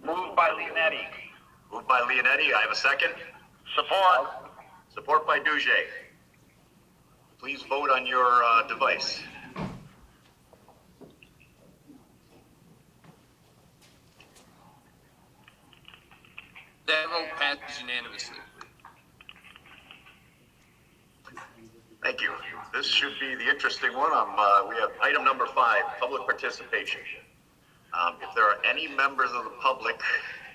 Moved by Leonetti. Moved by Leonetti. I have a second. Support. Support by Duge. Please vote on your device. That vote passes unanimously. Thank you. This should be the interesting one. We have item number 5, public participation. If there are any members of the public,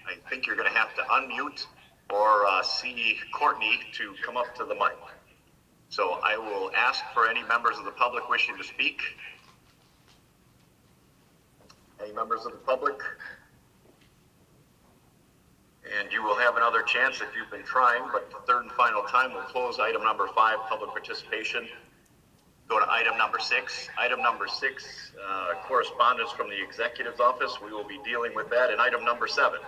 I think you're going to have to unmute or see Courtney to come up to the mic. So I will ask for any members of the public wishing to speak. Any members of the public? And you will have another chance if you've been trying, but the third and final time we'll close item number 5, public participation. Go to item number 6. Item number 6, correspondence from the executive's office. We will be dealing with that in item number 7.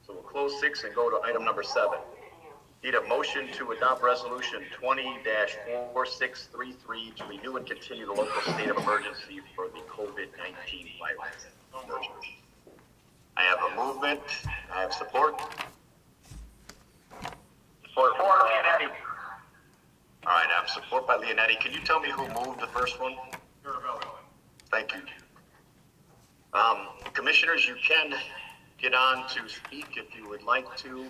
So we'll close 6 and go to item number 7. Need a motion to adopt resolution 20-4633 to renew and continue the local state of emergency for the COVID-19 virus emergency. I have a movement. I have support. Support Leonetti. All right, I have support by Leonetti. Can you tell me who moved the first one? Thank you. Commissioners, you can get on to speak if you would like to.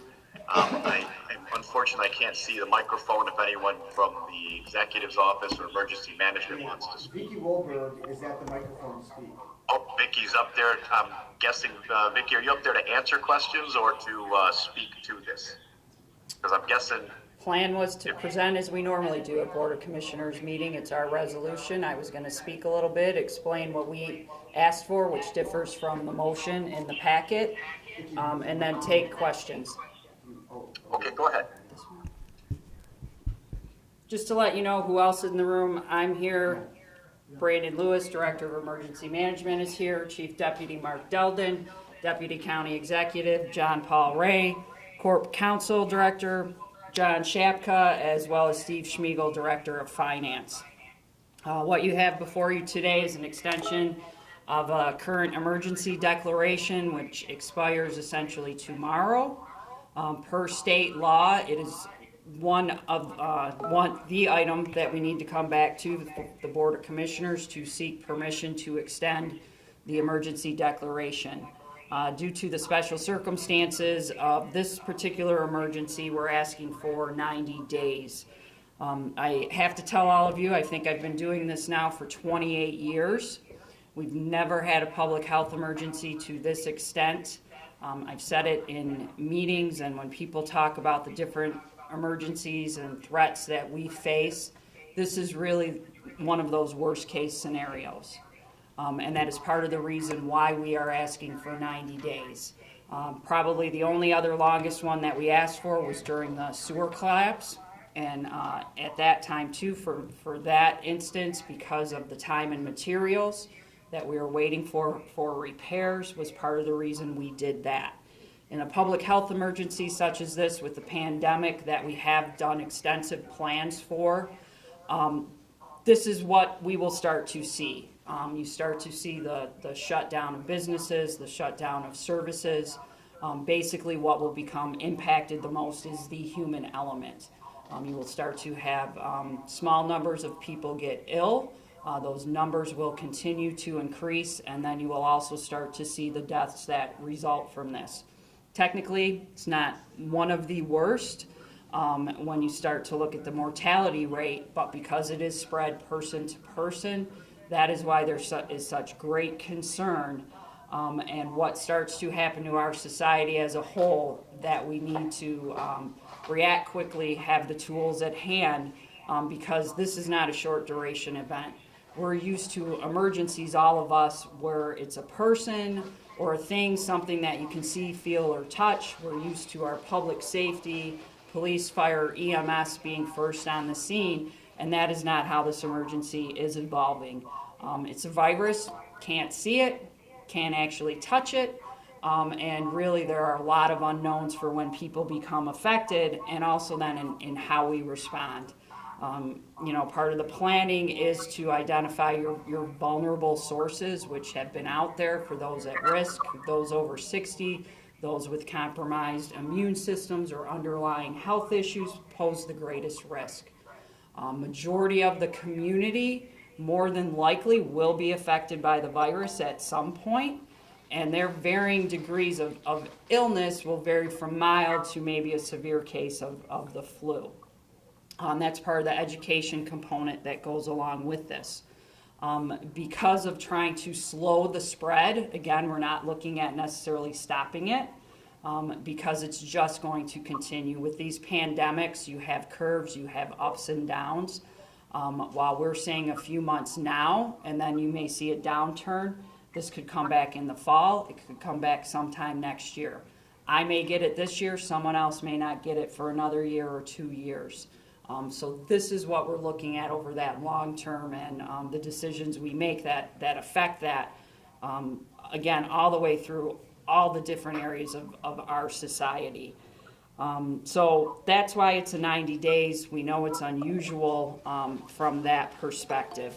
Unfortunately, I can't see the microphone if anyone from the executive's office or emergency management wants to speak. Vicky Wolberg is at the microphone to speak. Oh, Vicky's up there. I'm guessing, Vicky, are you up there to answer questions or to speak to this? Because I'm guessing. Plan was to present as we normally do at Board of Commissioners meeting. It's our resolution. I was going to speak a little bit, explain what we asked for, which differs from the motion in the packet, and then take questions. Okay, go ahead. Just to let you know who else is in the room, I'm here. Brandon Lewis, Director of Emergency Management, is here. Chief Deputy Mark Delden, Deputy County Executive John Paul Ray, Corp Counsel Director John Shapka, as well as Steve Schmiegel, Director of Finance. What you have before you today is an extension of a current emergency declaration, which expires essentially tomorrow. Per state law, it is the item that we need to come back to the Board of Commissioners to seek permission to extend the emergency declaration. Due to the special circumstances of this particular emergency, we're asking for 90 days. I have to tell all of you, I think I've been doing this now for 28 years. We've never had a public health emergency to this extent. I've said it in meetings and when people talk about the different emergencies and threats that we face, this is really one of those worst case scenarios. And that is part of the reason why we are asking for 90 days. Probably the only other longest one that we asked for was during the sewer collapse. And at that time too, for that instance, because of the time and materials that we were waiting for repairs, was part of the reason we did that. In a public health emergency such as this with the pandemic that we have done extensive plans for, this is what we will start to see. You start to see the shutdown of businesses, the shutdown of services. Basically what will become impacted the most is the human element. You will start to have small numbers of people get ill. Those numbers will continue to increase, and then you will also start to see the deaths that result from this. Technically, it's not one of the worst when you start to look at the mortality rate, but because it is spread person to person, that is why there is such great concern. And what starts to happen to our society as a whole, that we need to react quickly, have the tools at hand, because this is not a short duration event. We're used to emergencies, all of us, where it's a person or a thing, something that you can see, feel, or touch. We're used to our public safety, police, fire, EMS being first on the scene, and that is not how this emergency is evolving. It's a virus, can't see it, can't actually touch it, and really there are a lot of unknowns for when people become affected, and also then in how we respond. Part of the planning is to identify your vulnerable sources, which have been out there for those at risk, those over 60, those with compromised immune systems or underlying health issues pose the greatest risk. Majority of the community more than likely will be affected by the virus at some point, and their varying degrees of illness will vary from mild to maybe a severe case of the flu. That's part of the education component that goes along with this. Because of trying to slow the spread, again, we're not looking at necessarily stopping it, because it's just going to continue. With these pandemics, you have curves, you have ups and downs. While we're seeing a few months now, and then you may see a downturn, this could come back in the fall, it could come back sometime next year. I may get it this year, someone else may not get it for another year or 2 years. So this is what we're looking at over that long term, and the decisions we make that affect that, again, all the way through all the different areas of our society. So that's why it's a 90 days. We know it's unusual from that perspective.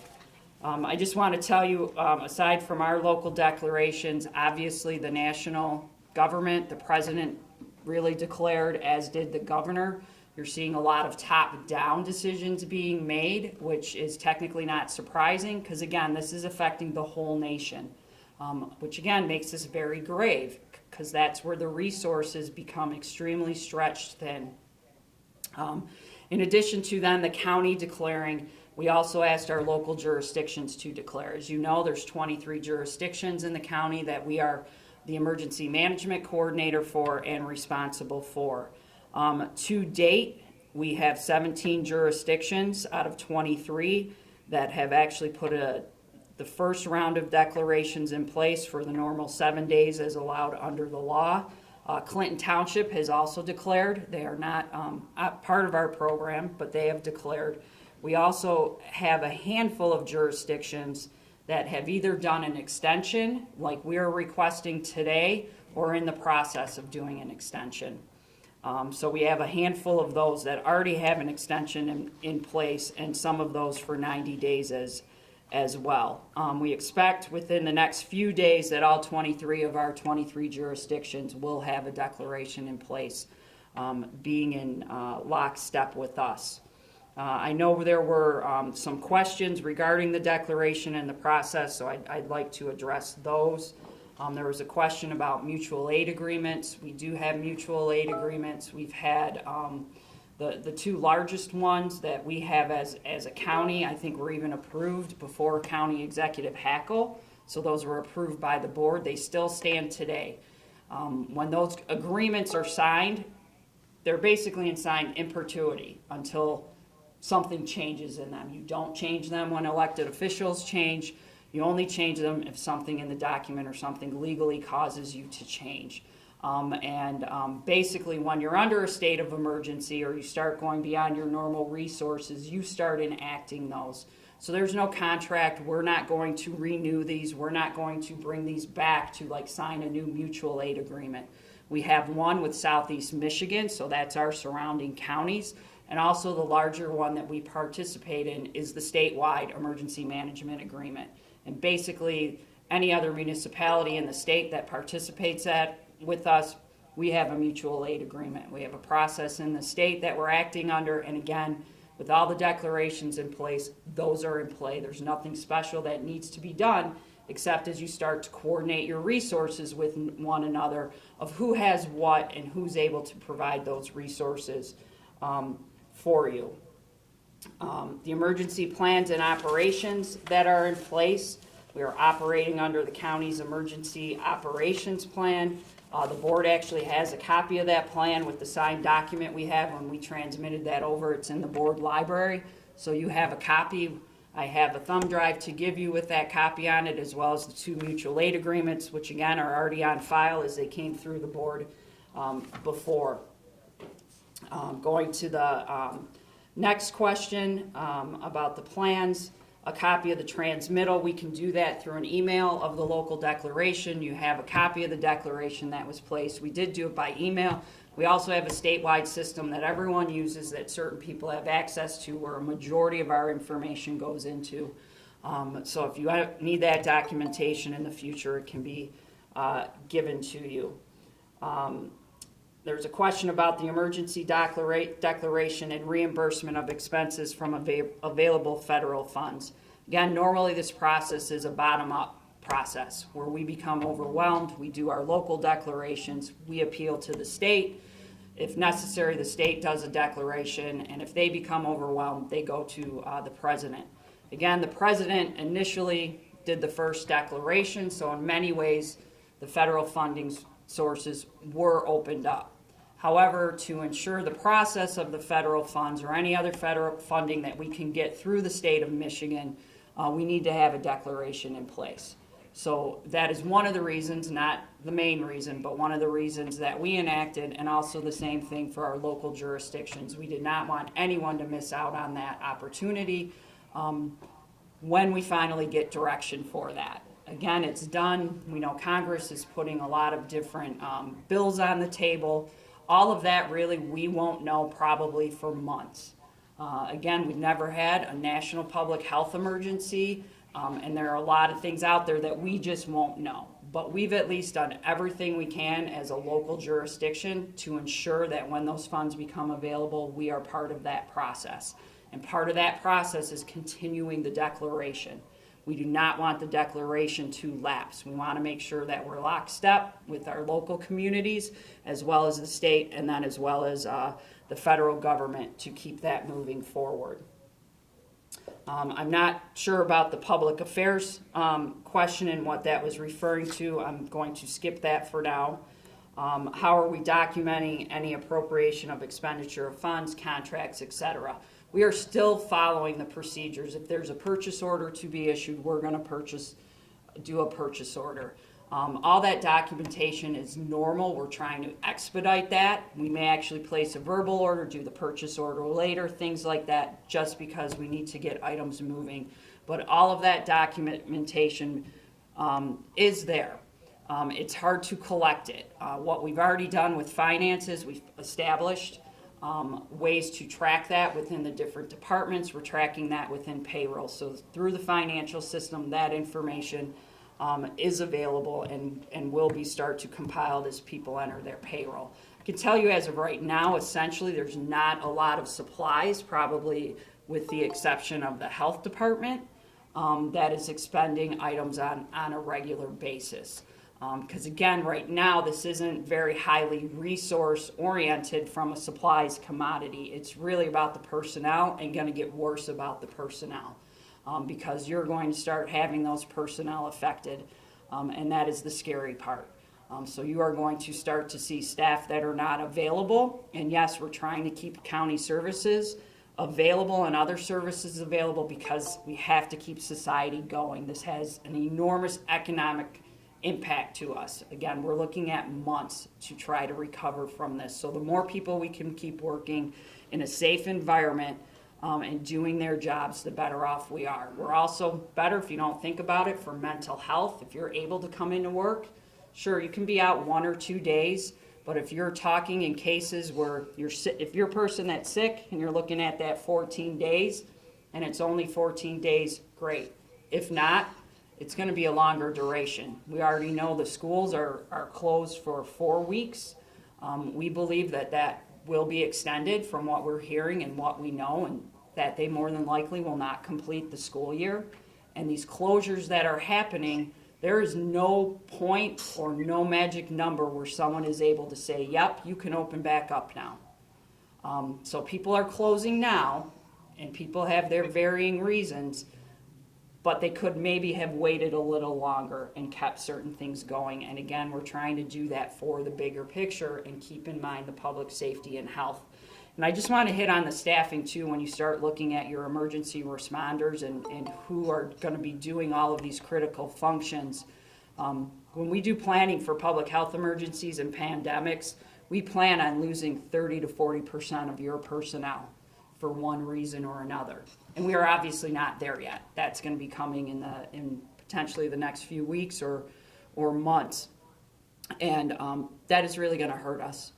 I just want to tell you, aside from our local declarations, obviously the national government, the president really declared, as did the governor. You're seeing a lot of top-down decisions being made, which is technically not surprising because, again, this is affecting the whole nation, which, again, makes this very grave because that's where the resources become extremely stretched thin. In addition to then the county declaring, we also asked our local jurisdictions to declare. As you know, there's 23 jurisdictions in the county that we are the emergency management coordinator for and responsible for. To date, we have 17 jurisdictions out of 23 that have actually put the first round of declarations in place for the normal 7 days as allowed under the law. Clinton Township has also declared. They are not part of our program, but they have declared. We also have a handful of jurisdictions that have either done an extension, like we are requesting today, or in the process of doing an extension. So we have a handful of those that already have an extension in place, and some of those for 90 days as well. We expect within the next few days that all 23 of our 23 jurisdictions will have a declaration in place, being in lockstep with us. I know there were some questions regarding the declaration and the process, so I'd like to address those. There was a question about mutual aid agreements. We do have mutual aid agreements. We've had the two largest ones that we have as a county, I think were even approved before County Executive Hackle. So those were approved by the board. They still stand today. When those agreements are signed, they're basically signed in perpetuity until something changes in them. You don't change them when elected officials change. You only change them if something in the document or something legally causes you to change. Basically, when you're under a state of emergency or you start going beyond your normal resources, you start enacting those. So there's no contract. We're not going to renew these. We're not going to bring these back to sign a new mutual aid agreement. We have one with Southeast Michigan, so that's our surrounding counties. And also the larger one that we participate in is the statewide emergency management agreement. And basically, any other municipality in the state that participates with us, we have a mutual aid agreement. We have a process in the state that we're acting under, and again, with all the declarations in place, those are in play. There's nothing special that needs to be done, except as you start to coordinate your resources with one another of who has what and who's able to provide those resources for you. The emergency plans and operations that are in place, we are operating under the county's emergency operations plan. The board actually has a copy of that plan with the signed document we have when we transmitted that over. It's in the board library, so you have a copy. I have a thumb drive to give you with that copy on it, as well as the two mutual aid agreements, which again are already on file as they came through the board before. Going to the next question about the plans, a copy of the transmittal. We can do that through an email of the local declaration. You have a copy of the declaration that was placed. We did do it by email. We also have a statewide system that everyone uses that certain people have access to, where a majority of our information goes into. So if you need that documentation in the future, it can be given to you. There's a question about the emergency declaration and reimbursement of expenses from available federal funds. Again, normally this process is a bottom-up process where we become overwhelmed, we do our local declarations, we appeal to the state. If necessary, the state does a declaration, and if they become overwhelmed, they go to the president. Again, the president initially did the first declaration, so in many ways, the federal funding sources were opened up. However, to ensure the process of the federal funds or any other federal funding that we can get through the state of Michigan, we need to have a declaration in place. So that is one of the reasons, not the main reason, but one of the reasons that we enacted, and also the same thing for our local jurisdictions. We did not want anyone to miss out on that opportunity when we finally get direction for that. Again, it's done. We know Congress is putting a lot of different bills on the table. All of that really we won't know probably for months. Again, we've never had a national public health emergency, and there are a lot of things out there that we just won't know. But we've at least done everything we can as a local jurisdiction to ensure that when those funds become available, we are part of that process. And part of that process is continuing the declaration. We do not want the declaration to lapse. We want to make sure that we're lockstep with our local communities as well as the state, and then as well as the federal government to keep that moving forward. I'm not sure about the public affairs question and what that was referring to. I'm going to skip that for now. How are we documenting any appropriation of expenditure of funds, contracts, etc.? We are still following the procedures. If there's a purchase order to be issued, we're going to do a purchase order. All that documentation is normal. We're trying to expedite that. We may actually place a verbal order, do the purchase order later, things like that, just because we need to get items moving. But all of that documentation is there. It's hard to collect it. What we've already done with finances, we've established ways to track that within the different departments. We're tracking that within payroll. So through the financial system, that information is available and will be start to compiled as people enter their payroll. I can tell you as of right now, essentially, there's not a lot of supplies, probably with the exception of the health department, that is expending items on a regular basis. Because again, right now, this isn't very highly resource oriented from a supplies commodity. It's really about the personnel, and going to get worse about the personnel because you're going to start having those personnel affected, and that is the scary part. So you are going to start to see staff that are not available, and yes, we're trying to keep county services available and other services available because we have to keep society going. This has an enormous economic impact to us. Again, we're looking at months to try to recover from this. So the more people we can keep working in a safe environment and doing their jobs, the better off we are. We're also better, if you don't think about it, for mental health. If you're able to come into work, sure, you can be out 1 or 2 days, but if you're talking in cases where if you're a person that's sick and you're looking at that 14 days and it's only 14 days, great. If not, it's going to be a longer duration. We already know the schools are closed for 4 weeks. We believe that will be extended from what we're hearing and what we know, and that they more than likely will not complete the school year. And these closures that are happening, there is no point or no magic number where someone is able to say, yep, you can open back up now. So people are closing now, and people have their varying reasons, but they could maybe have waited a little longer and kept certain things going. And again, we're trying to do that for the bigger picture and keep in mind the public safety and health. And I just want to hit on the staffing too when you start looking at your emergency responders and who are going to be doing all of these critical functions. When we do planning for public health emergencies and pandemics, we plan on losing 30 to 40% of your personnel for one reason or another. And we are obviously not there yet. That's going to be coming in potentially the next few weeks or months. And that is really going to hurt us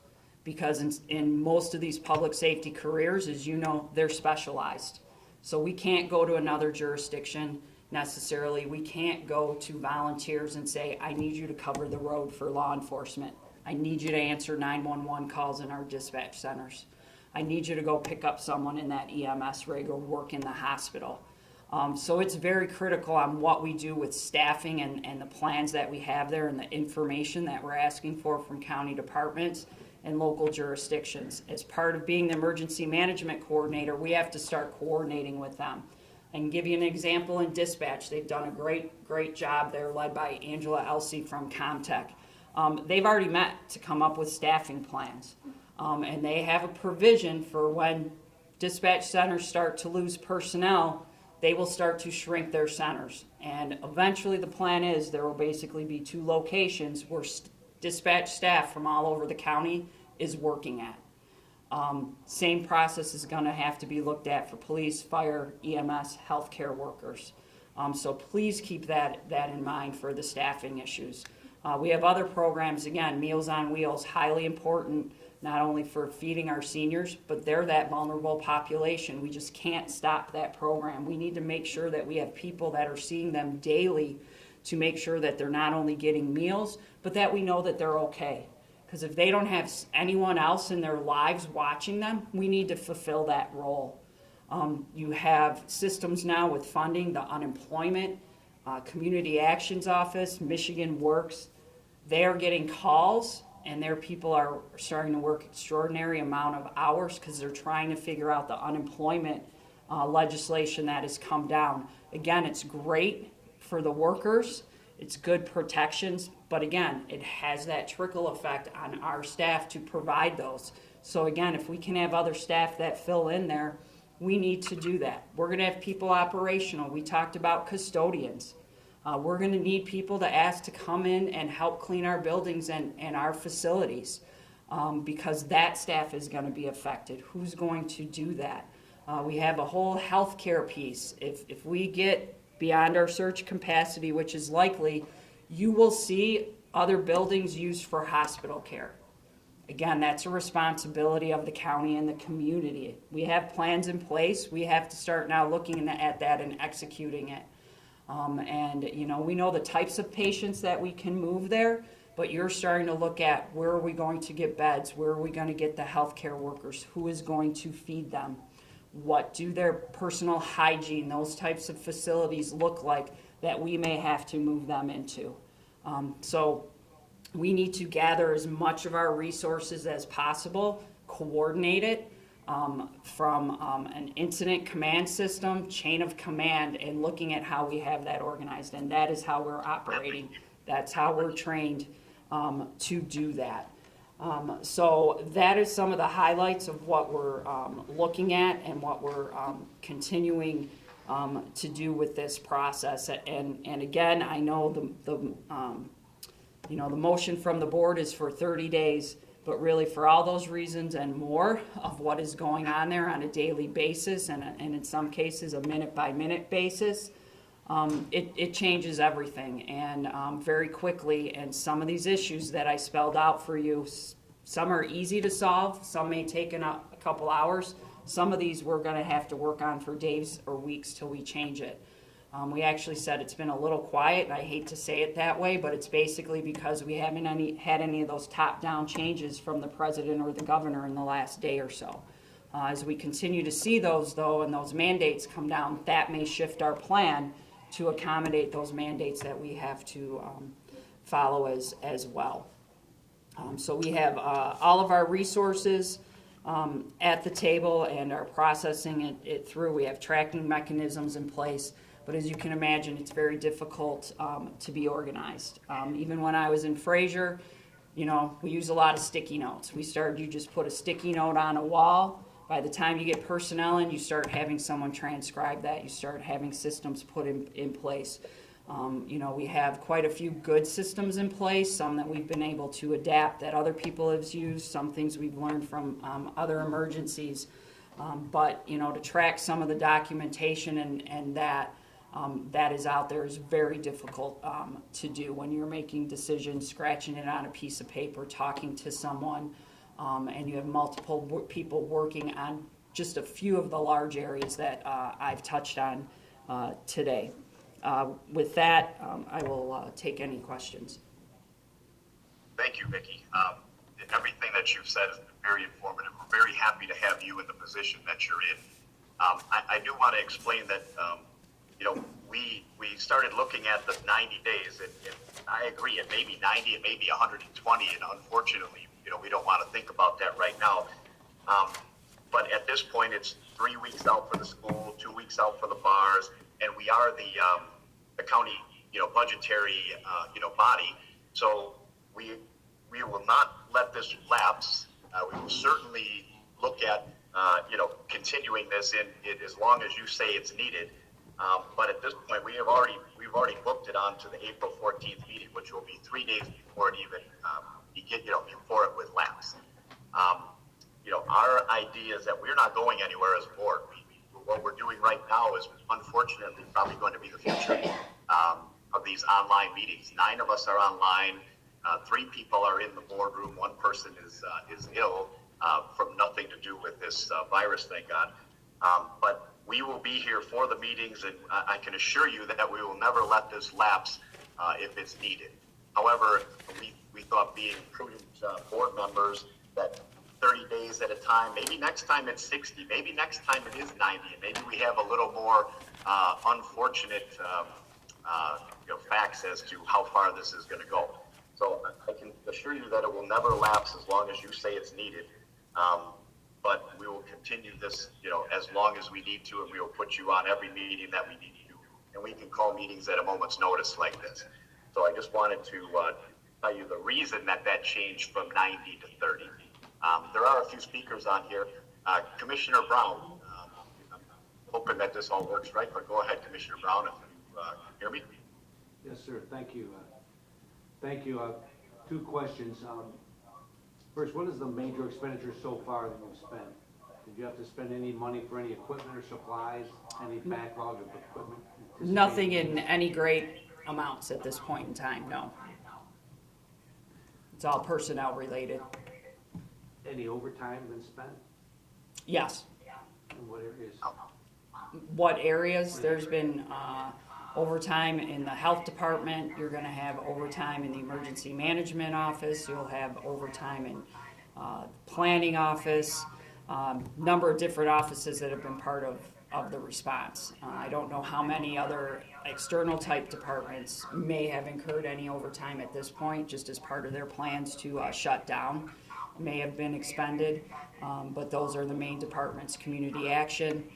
because in most of these public safety careers, as you know, they're specialized. So we can't go to another jurisdiction necessarily. We can't go to volunteers and say, I need you to cover the road for law enforcement. I need you to answer 911 calls in our dispatch centers. I need you to go pick up someone in that EMS rig or work in the hospital. So it's very critical on what we do with staffing and the plans that we have there and the information that we're asking for from county departments and local jurisdictions. As part of being the emergency management coordinator, we have to start coordinating with them. I can give you an example in dispatch. They've done a great job. They're led by Angela Elsey from Comtech. They've already met to come up with staffing plans. And they have a provision for when dispatch centers start to lose personnel, they will start to shrink their centers. And eventually the plan is there will basically be 2 locations where dispatch staff from all over the county is working at. Same process is going to have to be looked at for police, fire, EMS, healthcare workers. So please keep that in mind for the staffing issues. We have other programs, again, Meals on Wheels, highly important, not only for feeding our seniors, but they're that vulnerable population. We just can't stop that program. We need to make sure that we have people that are seeing them daily to make sure that they're not only getting meals, but that we know that they're okay. Because if they don't have anyone else in their lives watching them, we need to fulfill that role. You have systems now with funding, the unemployment, Community Actions Office, Michigan Works. They are getting calls, and their people are starting to work extraordinary amount of hours because they're trying to figure out the unemployment legislation that has come down. Again, it's great for the workers. It's good protections, but again, it has that trickle effect on our staff to provide those. So again, if we can have other staff that fill in there, we need to do that. We're going to have people operational. We talked about custodians. We're going to need people to ask to come in and help clean our buildings and our facilities because that staff is going to be affected. Who's going to do that? We have a whole healthcare piece. If we get beyond our surge capacity, which is likely, you will see other buildings used for hospital care. Again, that's a responsibility of the county and the community. We have plans in place. We have to start now looking at that and executing it. We know the types of patients that we can move there, but you're starting to look at where are we going to get beds, where are we going to get the healthcare workers, who is going to feed them, what do their personal hygiene, those types of facilities look like that we may have to move them into. So we need to gather as much of our resources as possible, coordinate it from an incident command system, chain of command, and looking at how we have that organized. And that is how we're operating. That's how we're trained to do that. So that is some of the highlights of what we're looking at and what we're continuing to do with this process. And again, I know the motion from the board is for 30 days, but really for all those reasons and more of what is going on there on a daily basis and in some cases a minute-by-minute basis, it changes everything and very quickly. And some of these issues that I spelled out for you, some are easy to solve, some may take a couple hours. Some of these we're going to have to work on for days or weeks till we change it. We actually said it's been a little quiet, and I hate to say it that way, but it's basically because we haven't had any of those top-down changes from the president or the governor in the last day or so. As we continue to see those, though, and those mandates come down, that may shift our plan to accommodate those mandates that we have to follow as well. So we have all of our resources at the table and are processing it through. We have tracking mechanisms in place. But as you can imagine, it's very difficult to be organized. Even when I was in Fraser, we use a lot of sticky notes. You just put a sticky note on a wall. By the time you get personnel in, you start having someone transcribe that. You start having systems put in place. We have quite a few good systems in place, some that we've been able to adapt that other people have used, some things we've learned from other emergencies. But to track some of the documentation and that is out there is very difficult to do when you're making decisions, scratching it on a piece of paper, talking to someone, and you have multiple people working on just a few of the large areas that I've touched on today. With that, I will take any questions. thank you, Vicki. Everything that you've said has been very informative. We're very happy to have you in the position that you're in. I do want to explain that, we started looking at the 90 days, and I agree, it may be 90, it may be 120, and unfortunately, we don't want to think about that right now. But at this point, it's 3 weeks out for the school, 2 weeks out for the bars, and we are the county, budgetary, body. So we will not let this lapse. We will certainly look at, continuing this in as long as you say it's needed. But at this point, we've already booked it on to the April 14th meeting, which will be 3 days before it even before it would lapse. Our idea is that we're not going anywhere as a board. What we're doing right now is unfortunately probably going to be the future of these online meetings. 9 of us are online. 3 people are in the boardroom. 1 person is ill from nothing to do with this virus, thank God. But we will be here for the meetings, and I can assure you that we will never let this lapse if it's needed. However, we thought being prudent board members that 30 days at a time, maybe next time it's 60, maybe next time it is 90, and maybe we have a little more unfortunate facts as to how far this is going to go. So I can assure you that it will never lapse as long as you say it's needed. But we will continue this, as long as we need to, and we will put you on every meeting that we need to. And we can call meetings at a moment's notice like this. So I just wanted to tell you the reason that changed from 90 to 30. There are a few speakers on here. Commissioner Brown, I'm hoping that this all works right, but go ahead, Commissioner Brown, if you hear me. Yes, sir. Thank you. Thank you. 2 questions. First, what is the major expenditure so far that you've spent? Did you have to spend any money for any equipment or supplies, any backlog of equipment? Nothing in any great amounts at this point in time, no. It's all personnel related. Any overtime been spent? Yes. In what areas? What areas? There's been overtime in the health department. You're going to have overtime in the emergency management office. You'll have overtime in planning office. Number of different offices that have been part of the response. I don't know how many other external type departments may have incurred any overtime at this point, just as part of their plans to shut down. May have been expended, but those are the main departments. Community action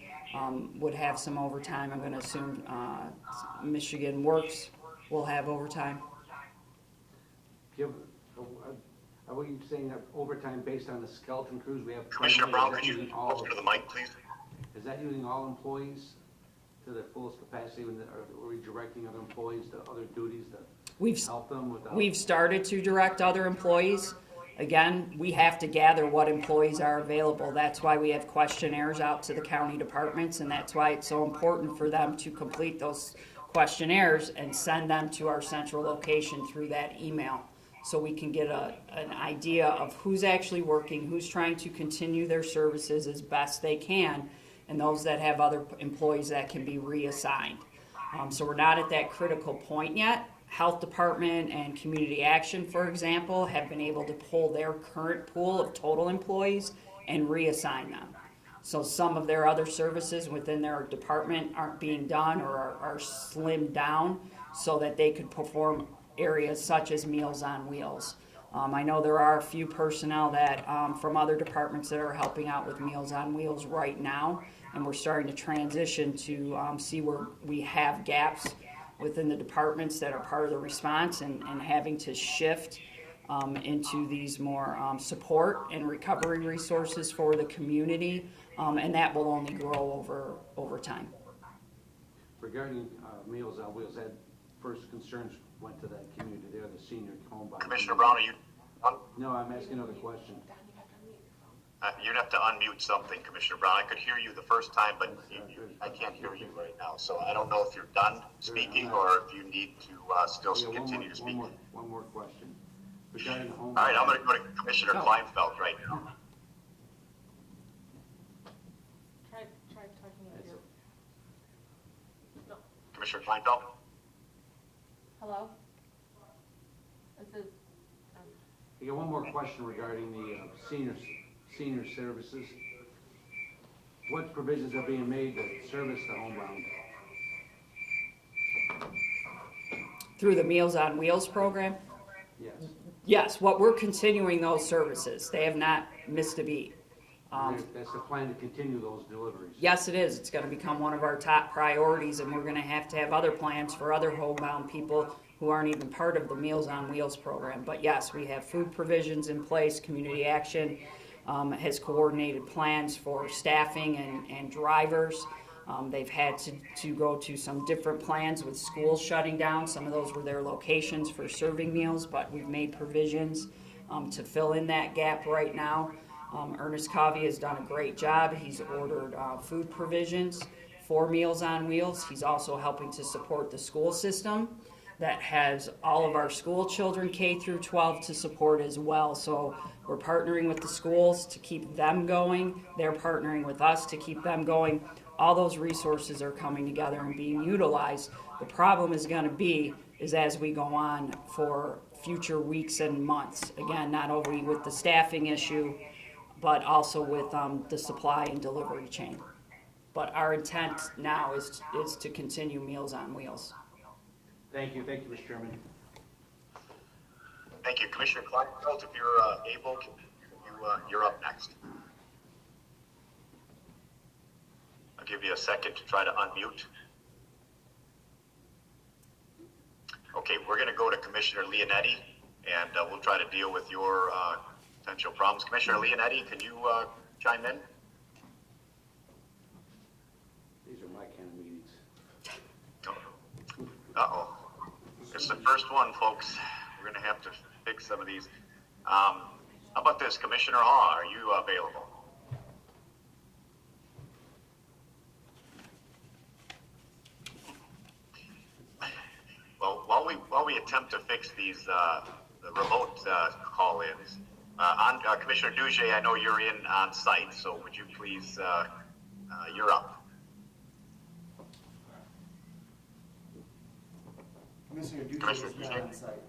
would have some overtime. I'm going to assume Michigan Works will have overtime. Are we saying that overtime based on the skeleton crews we have? Commissioner Brown, could you closer to the mic, please? Is that using all employees to their fullest capacity, or are we directing other employees to other duties to help them without? We've started to direct other employees. Again, we have to gather what employees are available. That's why we have questionnaires out to the county departments, and that's why it's so important for them to complete those questionnaires and send them to our central location through that email, so we can get an idea of who's actually working, who's trying to continue their services as best they can, and those that have other employees that can be reassigned. So we're not at that critical point yet. Health Department and Community Action, for example, have been able to pull their current pool of total employees and reassign them. So some of their other services within their department aren't being done or are slimmed down so that they could perform areas such as Meals on Wheels. I know there are a few personnel that from other departments that are helping out with Meals on Wheels right now, and we're starting to transition to see where we have gaps within the departments that are part of the response, and having to shift into these more support and recovery resources for the community, and that will only grow over time. Regarding Meals on Wheels, that first concerns went to that community there, the senior home. Commissioner Brown, are you on? No, I'm asking another question. You'd have to unmute something, Commissioner Brown. I could hear you the first time, but I can't hear you right now. So I don't know if you're done speaking or if you need to still continue to speak. One more question. Regarding the home. All right, I'm going to go to Commissioner Kleinfeld right now. Try talking into your. No. Commissioner Kleinfeld? Hello? This is. I got one more question regarding the senior services. What provisions are being made to service the homebound? Through the Meals on Wheels program? Yes. Yes, what we're continuing those services. They have not missed a beat. That's the plan to continue those deliveries. Yes, it is. It's going to become one of our top priorities, and we're going to have other plans for other homebound people who aren't even part of the Meals on Wheels program. But yes, we have food provisions in place. Community Action has coordinated plans for staffing and drivers. They've had to go to some different plans with schools shutting down. Some of those were their locations for serving meals, but we've made provisions to fill in that gap right now. Ernest Covey has done a great job. He's ordered food provisions for Meals on Wheels. He's also helping to support the school system that has all of our school children K through 12 to support as well. So we're partnering with the schools to keep them going. They're partnering with us to keep them going. All those resources are coming together and being utilized. The problem is going to be is as we go on for future weeks and months. Again, not only with the staffing issue, but also with the supply and delivery chain. But our intent now is to continue Meals on Wheels. Thank you, Mr. Chairman. Thank you. Commissioner Kleinfeld, if you're able, you're up next. I'll give you a second to try to unmute. Okay, we're going to go to Commissioner Leonetti, and we'll try to deal with your potential problems. Commissioner Leonetti, can you chime in? These are my kind of meetings. Uh-oh. It's the first one, folks. We're going to have to fix some of these. How about this? Commissioner Haw, are you available? Well, while we attempt to fix these the remote call-ins, Commissioner Duge, I know you're in on site, so would you please, you're up. Commissioner Duque Commissioner is not Duque. on site.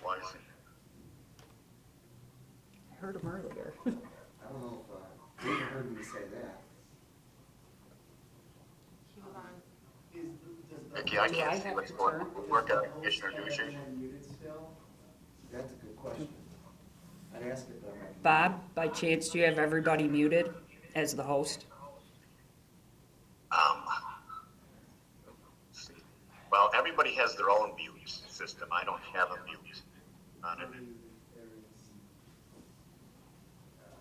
Why is it? I heard him earlier. I don't know if you heard me say that. He was on. Vicky, I Do I can't see have what's to going turn? on. Work on Commissioner Duge. That's a good question. I'd ask it, but I'm not. Bob, by chance, do you have everybody muted as the host? Let's see. Well, everybody has their own mute system. I don't have a mute on it.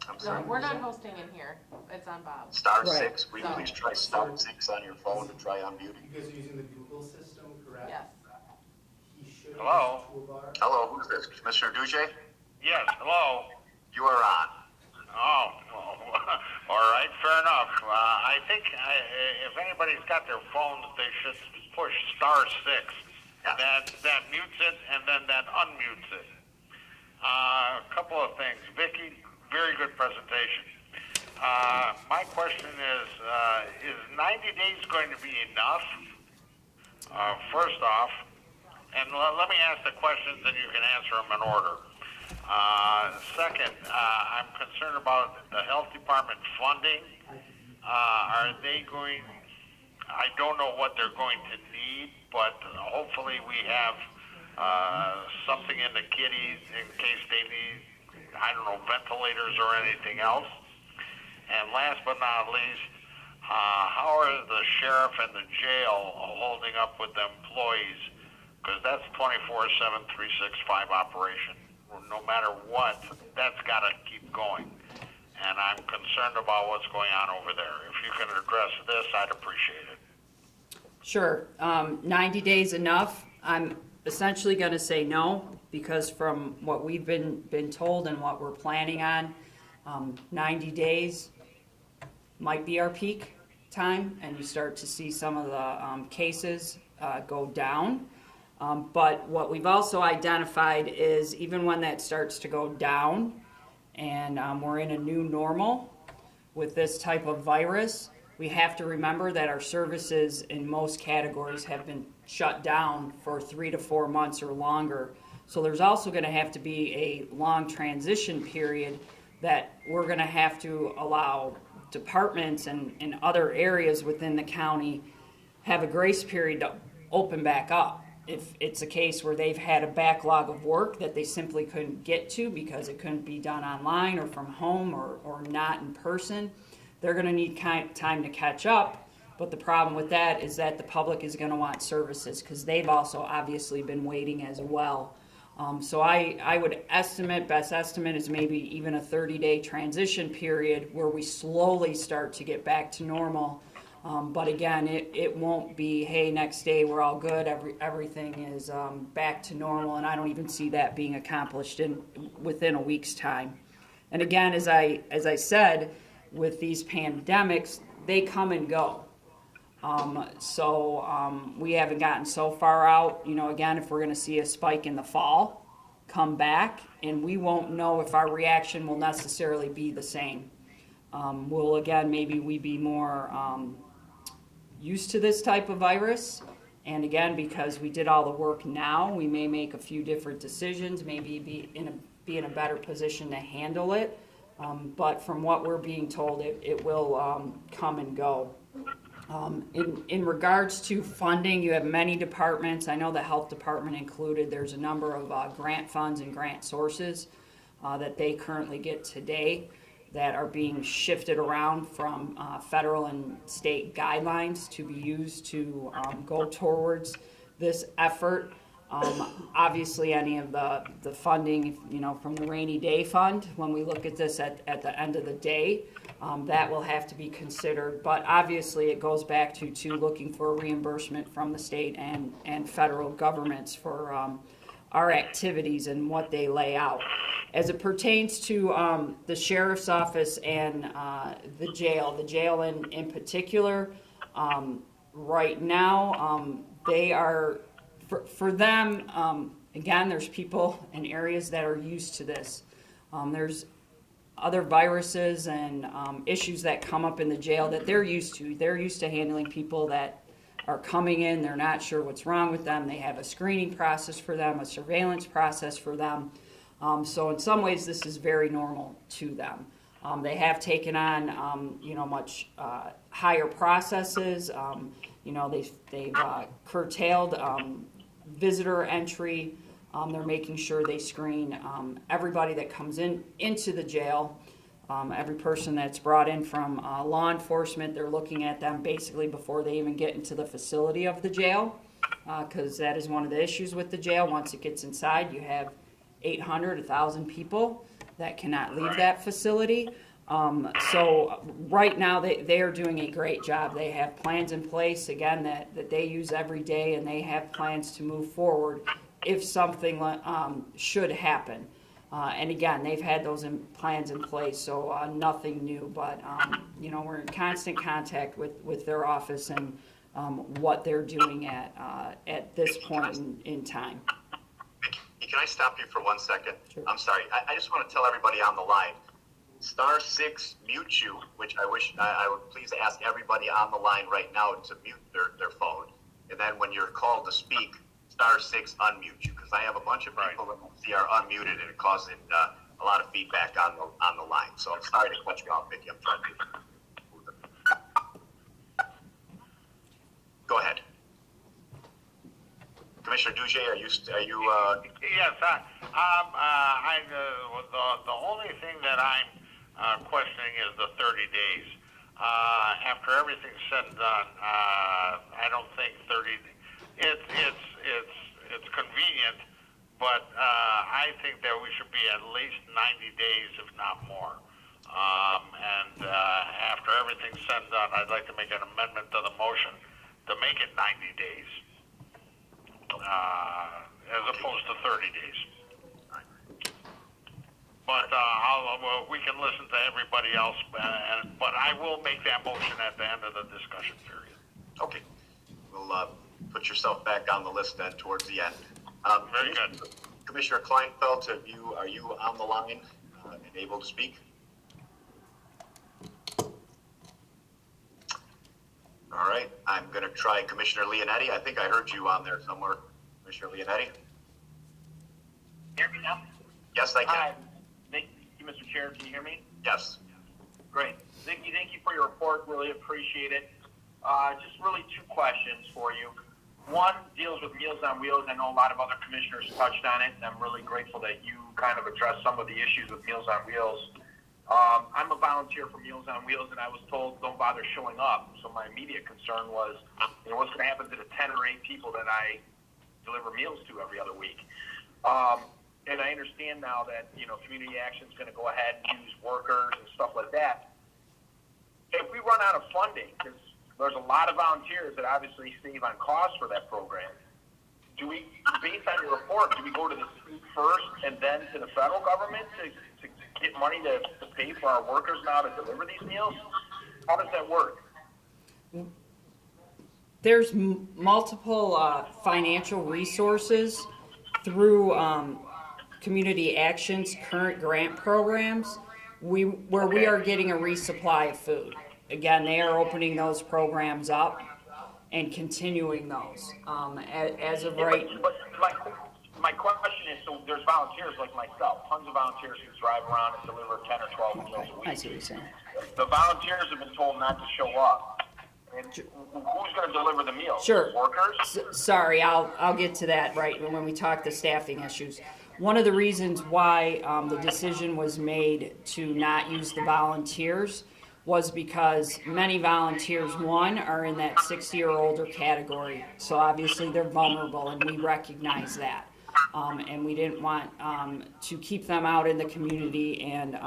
I'm No, sorry. we're not hosting in here. It's on Bob. Star Right. 6. Will you please try star 6 on your phone to try unmuting? You guys are using the Google system, correct? Yes. He should Hello? use the toolbar. Hello, who's this? Commissioner Duge? Yes, hello? You are on. Oh, well, all right, fair enough. I think if anybody's got their phones, they should push star 6. Yeah. That mutes it, and then that unmutes it. A couple of things. Vicky, very good presentation. My question is 90 days going to be enough? First off, and let me ask the questions and you can answer them in order. Second, I'm concerned about the health department funding. Are they going, I don't know what they're going to need, but hopefully we have something in the kitties in case they need, I don't know, ventilators or anything else. And last but not least, how are the sheriff and the jail holding up with the employees? Because that's 24/7, 365 operation. No matter what, that's got to keep going. And I'm concerned about what's going on over there. If you can address this, I'd appreciate it. Sure. 90 days enough? I'm essentially going to say no, because from what we've been told and what we're planning on, 90 days might be our peak time, and you start to see some of the cases go down. But what we've also identified is even when that starts to go down and we're in a new normal with this type of virus, we have to remember that our services in most categories have been shut down for 3 to 4 months or longer. So there's also going to have to be a long transition period that we're going to have to allow departments and other areas within the county have a grace period to open back up. If it's a case where they've had a backlog of work that they simply couldn't get to because it couldn't be done online or from home or not in person, they're going to need time to catch up. But the problem with that is that the public is going to want services because they've also obviously been waiting as well. So I would estimate, best estimate is maybe even a 30-day transition period where we slowly start to get back to normal. But again, it won't be, hey, next day we're all good, everything is back to normal, and I don't even see that being accomplished within a week's time. And again, as I said, with these pandemics, they come and go. We haven't gotten so far out. Again, if we're going to see a spike in the fall, come back, and we won't know if our reaction will necessarily be the same. Maybe we be more used to this type of virus. And again, because we did all the work now, we may make a few different decisions, maybe be in a better position to handle it. But from what we're being told, it will come and go. In regards to funding, you have many departments. I know the health department included. There's a number of grant funds and grant sources that they currently get today that are being shifted around from federal and state guidelines to be used to go towards this effort. Obviously, any of the funding, from the rainy day fund, when we look at this at the end of the day, that will have to be considered. But obviously, it goes back to looking for reimbursement from the state and federal governments for our activities and what they lay out. As it pertains to the sheriff's office and the jail in particular, right now, they are, for them, again, there's people in areas that are used to this. There's other viruses and issues that come up in the jail that they're used to. They're used to handling people that are coming in, they're not sure what's wrong with them. They have a screening process for them, a surveillance process for them. So in some ways, this is very normal to them. They have taken on, much higher processes. They've curtailed visitor entry. They're making sure they screen everybody that comes into the jail. Every person that's brought in from law enforcement, they're looking at them basically before they even get into the facility of the jail, because that is one of the issues with the jail. Once it gets inside, you have 800, 1,000 people that cannot leave that facility. So right now they are doing a great job. They have plans in place, again, that they use every day, and they have plans to move forward if something should happen. And again, they've had those plans in place, so nothing new. But, we're in constant contact with their office and what they're doing at this point in time. Can I stop you for 1 second? Sure. I'm sorry. I just want to tell everybody on the line, *6 mute you, which I wish I would please ask everybody on the line right now to mute their phone. And then when you're called to speak, *6 unmute you, because I have a bunch of people that see are unmuted, and it causes a lot of feedback on the line. So I'm sorry to cut you off, Vicki. I'm trying to. Go ahead. Commissioner Duge, are you? Yes, the only thing that I'm questioning is the 30 days. After everything's said and done, I don't think 30. It's convenient, but I think that we should be at least 90 days, if not more. After everything's said and done, I'd like to make an amendment to the motion to make it 90 days. As opposed to 30 days. But we can listen to everybody else, but I will make that motion at the end of the discussion period. Okay. We'll put yourself back on the list then towards the end. Very good. Commissioner Kleinfeld, are you on the line and able to speak? All right, I'm going to try Commissioner Leonetti. I think I heard you on there somewhere. Commissioner Leonetti? Hear me now? Yes, I can. Hi. Thank you, Mr. Chair. Can you hear me? Yes. Great. Thank you for your report. Really appreciate it. Just really two questions for you. One deals with Meals on Wheels. I know a lot of other commissioners touched on it, and I'm really grateful that you kind of addressed some of the issues with Meals on Wheels. I'm a volunteer for Meals on Wheels, and I was told don't bother showing up. So my immediate concern was, what's going to happen to the 10 or 8 people that I deliver meals to every other week? And I understand now that, Community Action is going to go ahead and use workers and stuff like that. If we run out of funding, because there's a lot of volunteers that obviously save on costs for that program, do we, based on your report, do we go to the state first and then to the federal government to get money to pay for our workers now to deliver these meals? How does that work? There's multiple financial resources through Community Action's current grant programs where we are getting a resupply of food. Again, they are opening those programs up and continuing those. As of right... But my question is, so there's volunteers like myself, tons of volunteers who drive around and deliver 10 or 12 meals a week. I see what you're saying. The volunteers have been told not to show up. And who's going to deliver the meals? Sure. Workers? Sorry, I'll get to that right when we talk the staffing issues. One of the reasons why the decision was made to not use the volunteers was because many volunteers, one, are in that 60 or older category. So obviously they're vulnerable, and we recognize that. And we didn't want to keep them out in the community and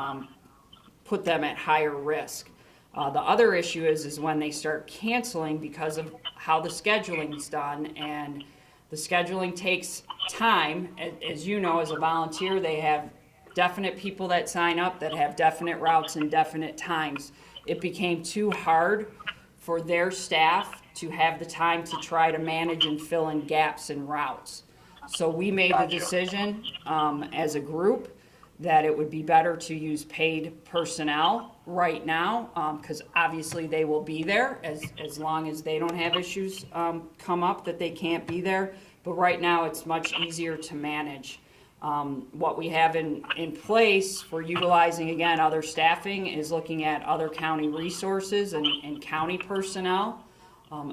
put them at higher risk. The other issue is when they start canceling because of how the scheduling is done, and the scheduling takes time. As you know, as a volunteer, they have definite people that sign up that have definite routes and definite times. It became too hard for their staff to have the time to try to manage and fill in gaps in routes. So we made the decision as a group that it would be better to use paid personnel right now, because obviously they will be there as long as they don't have issues come up that they can't be there. But right now it's much easier to manage. What we have in place for utilizing, again, other staffing is looking at other county resources and county personnel.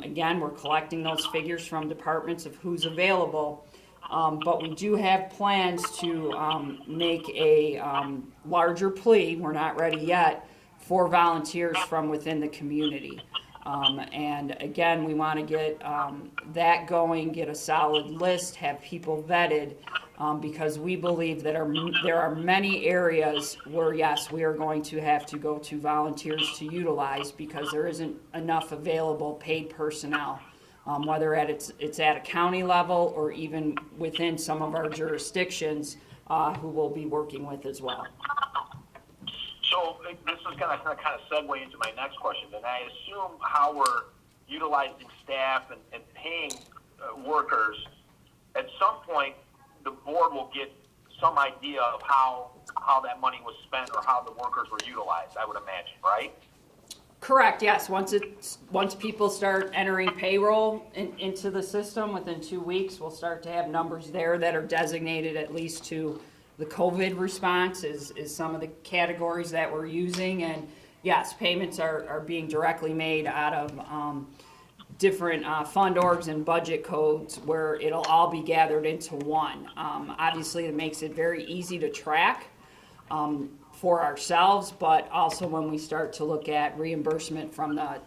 Again, we're collecting those figures from departments of who's available. But we do have plans to make a larger plea, we're not ready yet, for volunteers from within the community. And again, we want to get that going, get a solid list, have people vetted, because we believe that there are many areas where, yes, we are going to have to go to volunteers to utilize because there isn't enough available paid personnel. Whether it's at a county level or even within some of our jurisdictions who we'll be working with as well. So this is going to kind of segue into my next question. And I assume how we're utilizing staff and paying workers, at some point the board will get some idea of how that money was spent or how the workers were utilized, I would imagine, right? Correct, yes. Once people start entering payroll into the system within 2 weeks, we'll start to have numbers there that are designated at least to the COVID response is some of the categories that we're using. And yes, payments are being directly made out of different fund orgs and budget codes where it'll all be gathered into one. Obviously, it makes it very easy to track for ourselves, but also when we start to look at reimbursement from the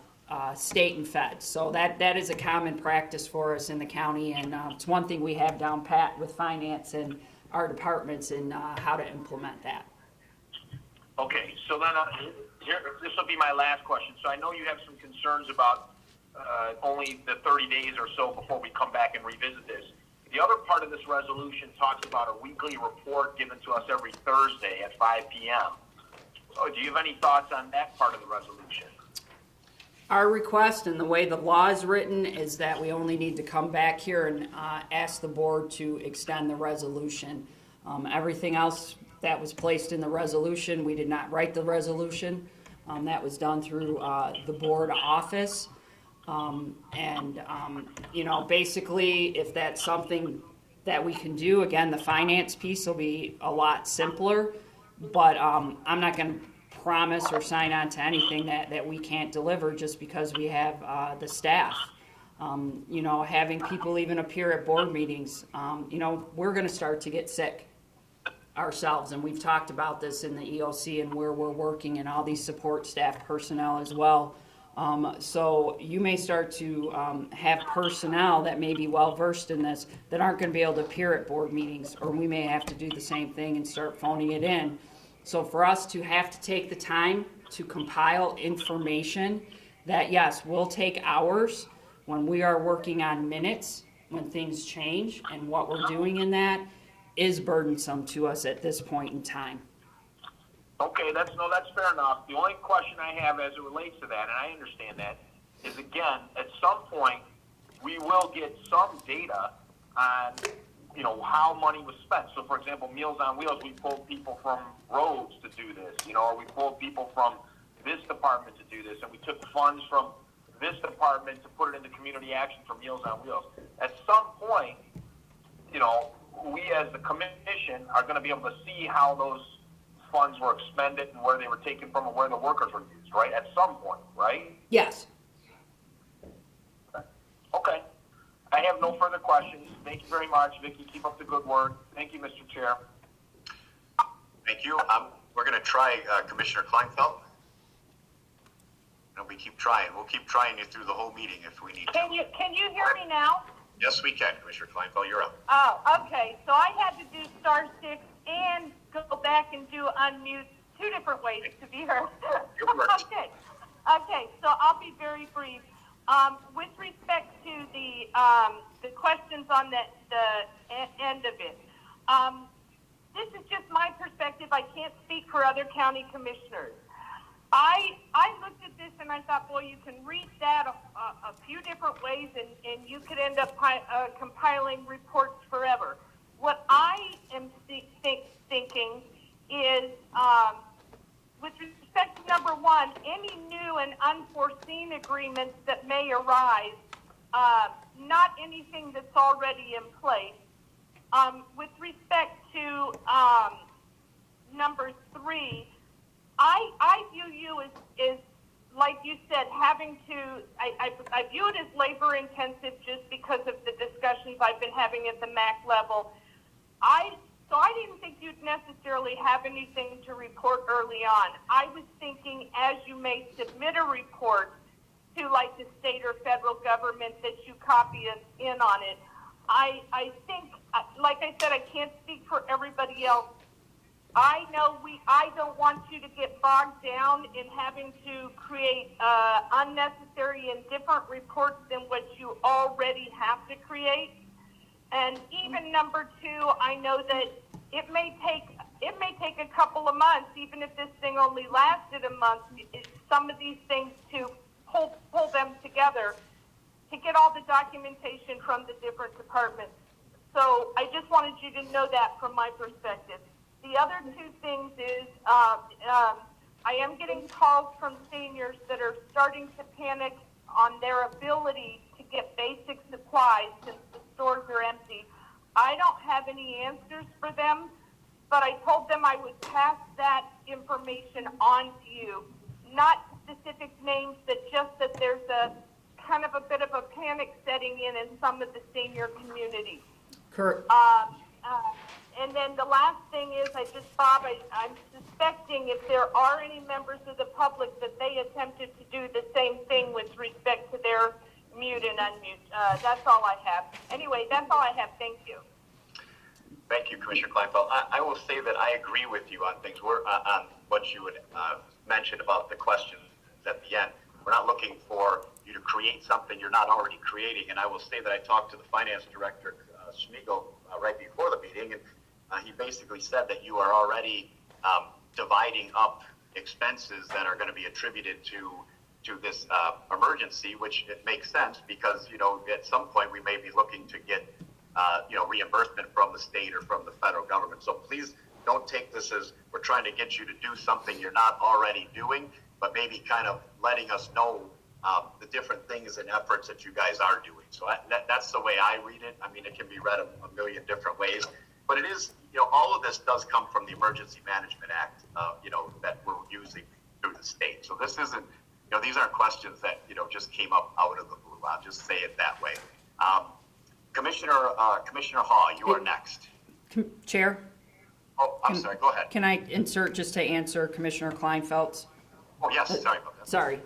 state and fed. So that is a common practice for us in the county, and it's one thing we have down pat with finance and our departments in how to implement that. Okay, so then this will be my last question. So I know you have some concerns about only the 30 days or so before we come back and revisit this. The other part of this resolution talks about a weekly report given to us every Thursday at 5 p.m. So do you have any thoughts on that part of the resolution? Our request and the way the law is written is that we only need to come back here and ask the board to extend the resolution. Everything else that was placed in the resolution, we did not write the resolution. That was done through the board office. Basically, if that's something that we can do, again, the finance piece will be a lot simpler, but I'm not going to promise or sign on to anything that we can't deliver just because we have the staff. Having people even appear at board meetings, we're going to start to get sick ourselves, and we've talked about this in the EOC and where we're working and all these support staff personnel as well. So you may start to have personnel that may be well versed in this that aren't going to be able to appear at board meetings, or we may have to do the same thing and start phoning it in. So for us to have to take the time to compile information that, yes, will take hours when we are working on minutes, when things change, and what we're doing in that is burdensome to us at this point in time. Okay, that's fair enough. The only question I have as it relates to that, and I understand that, is again, at some point, we will get some data on, how money was spent. So, for example, Meals on Wheels, we pulled people from roads to do this, or we pulled people from this department to do this, and we took funds from this department to put it into community action for Meals on Wheels. At some point, we as the commission are going to be able to see how those funds were expended and where they were taken from and where the workers were used, right? At some point, right? Yes. Okay. I have no further questions. Thank you very much, Vicki. Keep up the good work. Thank you, Mr. Chair. Thank you. We're going to try Commissioner Kleinfeld. And we keep trying. We'll keep trying you through the whole meeting if we need to. Can you hear me now? Yes, we can. Commissioner Kleinfeld, you're up. Oh, okay. So I had to do *6 and go back and do unmute 2 different ways to be heard. Okay. Okay. So I'll be very brief. With respect to the questions on the end of it, this is just my perspective. I can't speak for other county commissioners. I looked at this and I thought, boy, you can read that a few different ways and you could end up compiling reports forever. What I am thinking is, with respect to number one, any new and unforeseen agreements that may arise, not anything that's already in place. With respect to number 3, I view you as, like you said, having to, I view it as labor intensive just because of the discussions I've been having at the MAC level. So I didn't think you'd necessarily have anything to report early on. I was thinking as you may submit a report to like the state or federal government that you copy us in on it. I think, like I said, I can't speak for everybody else. I know I don't want you to get bogged down in having to create unnecessary and different reports than what you already have to create. And even number 2, I know that it may take a couple of months, even if this thing only lasted a month, some of these things to pull them together to get all the documentation from the different departments. So I just wanted you to know that from my perspective. The other 2 things is I am getting calls from seniors that are starting to panic on their ability to get basic supplies since the stores are empty. I don't have any answers for them, but I told them I would pass that information on to you. Not specific names, but just that there's a kind of a bit of a panic setting in some of the senior community. Kurt. And then the last thing is, Bob, I'm suspecting if there are any members of the public that they attempted to do the same thing with respect to their mute and unmute. That's all I have. Anyway, that's all I have. Thank you. Thank you, Commissioner Kleinfeld. I will say that I agree with you on things. We're on what you would mention about the questions at the end. We're not looking for you to create something you're not already creating. And I will say that I talked to the finance director, Schmiegel, right before the meeting, and he basically said that you are already dividing up expenses that are going to be attributed to this emergency, which it makes sense because, at some point we may be looking to get, reimbursement from the state or from the federal government. So please don't take this as we're trying to get you to do something you're not already doing, but maybe kind of letting us know the different things and efforts that you guys are doing. So that's the way I read it. I mean, it can be read a million different ways, but it is, all of this does come from the Emergency Management Act, that we're using through the state. So this isn't, these aren't questions that, just came up out of the blue. I'll just say it that way. Commissioner Hall, you are next. Chair, Oh, I'm sorry, go ahead. can I insert just to answer Commissioner Kleinfeld's? Oh, yes, sorry about that. Sorry.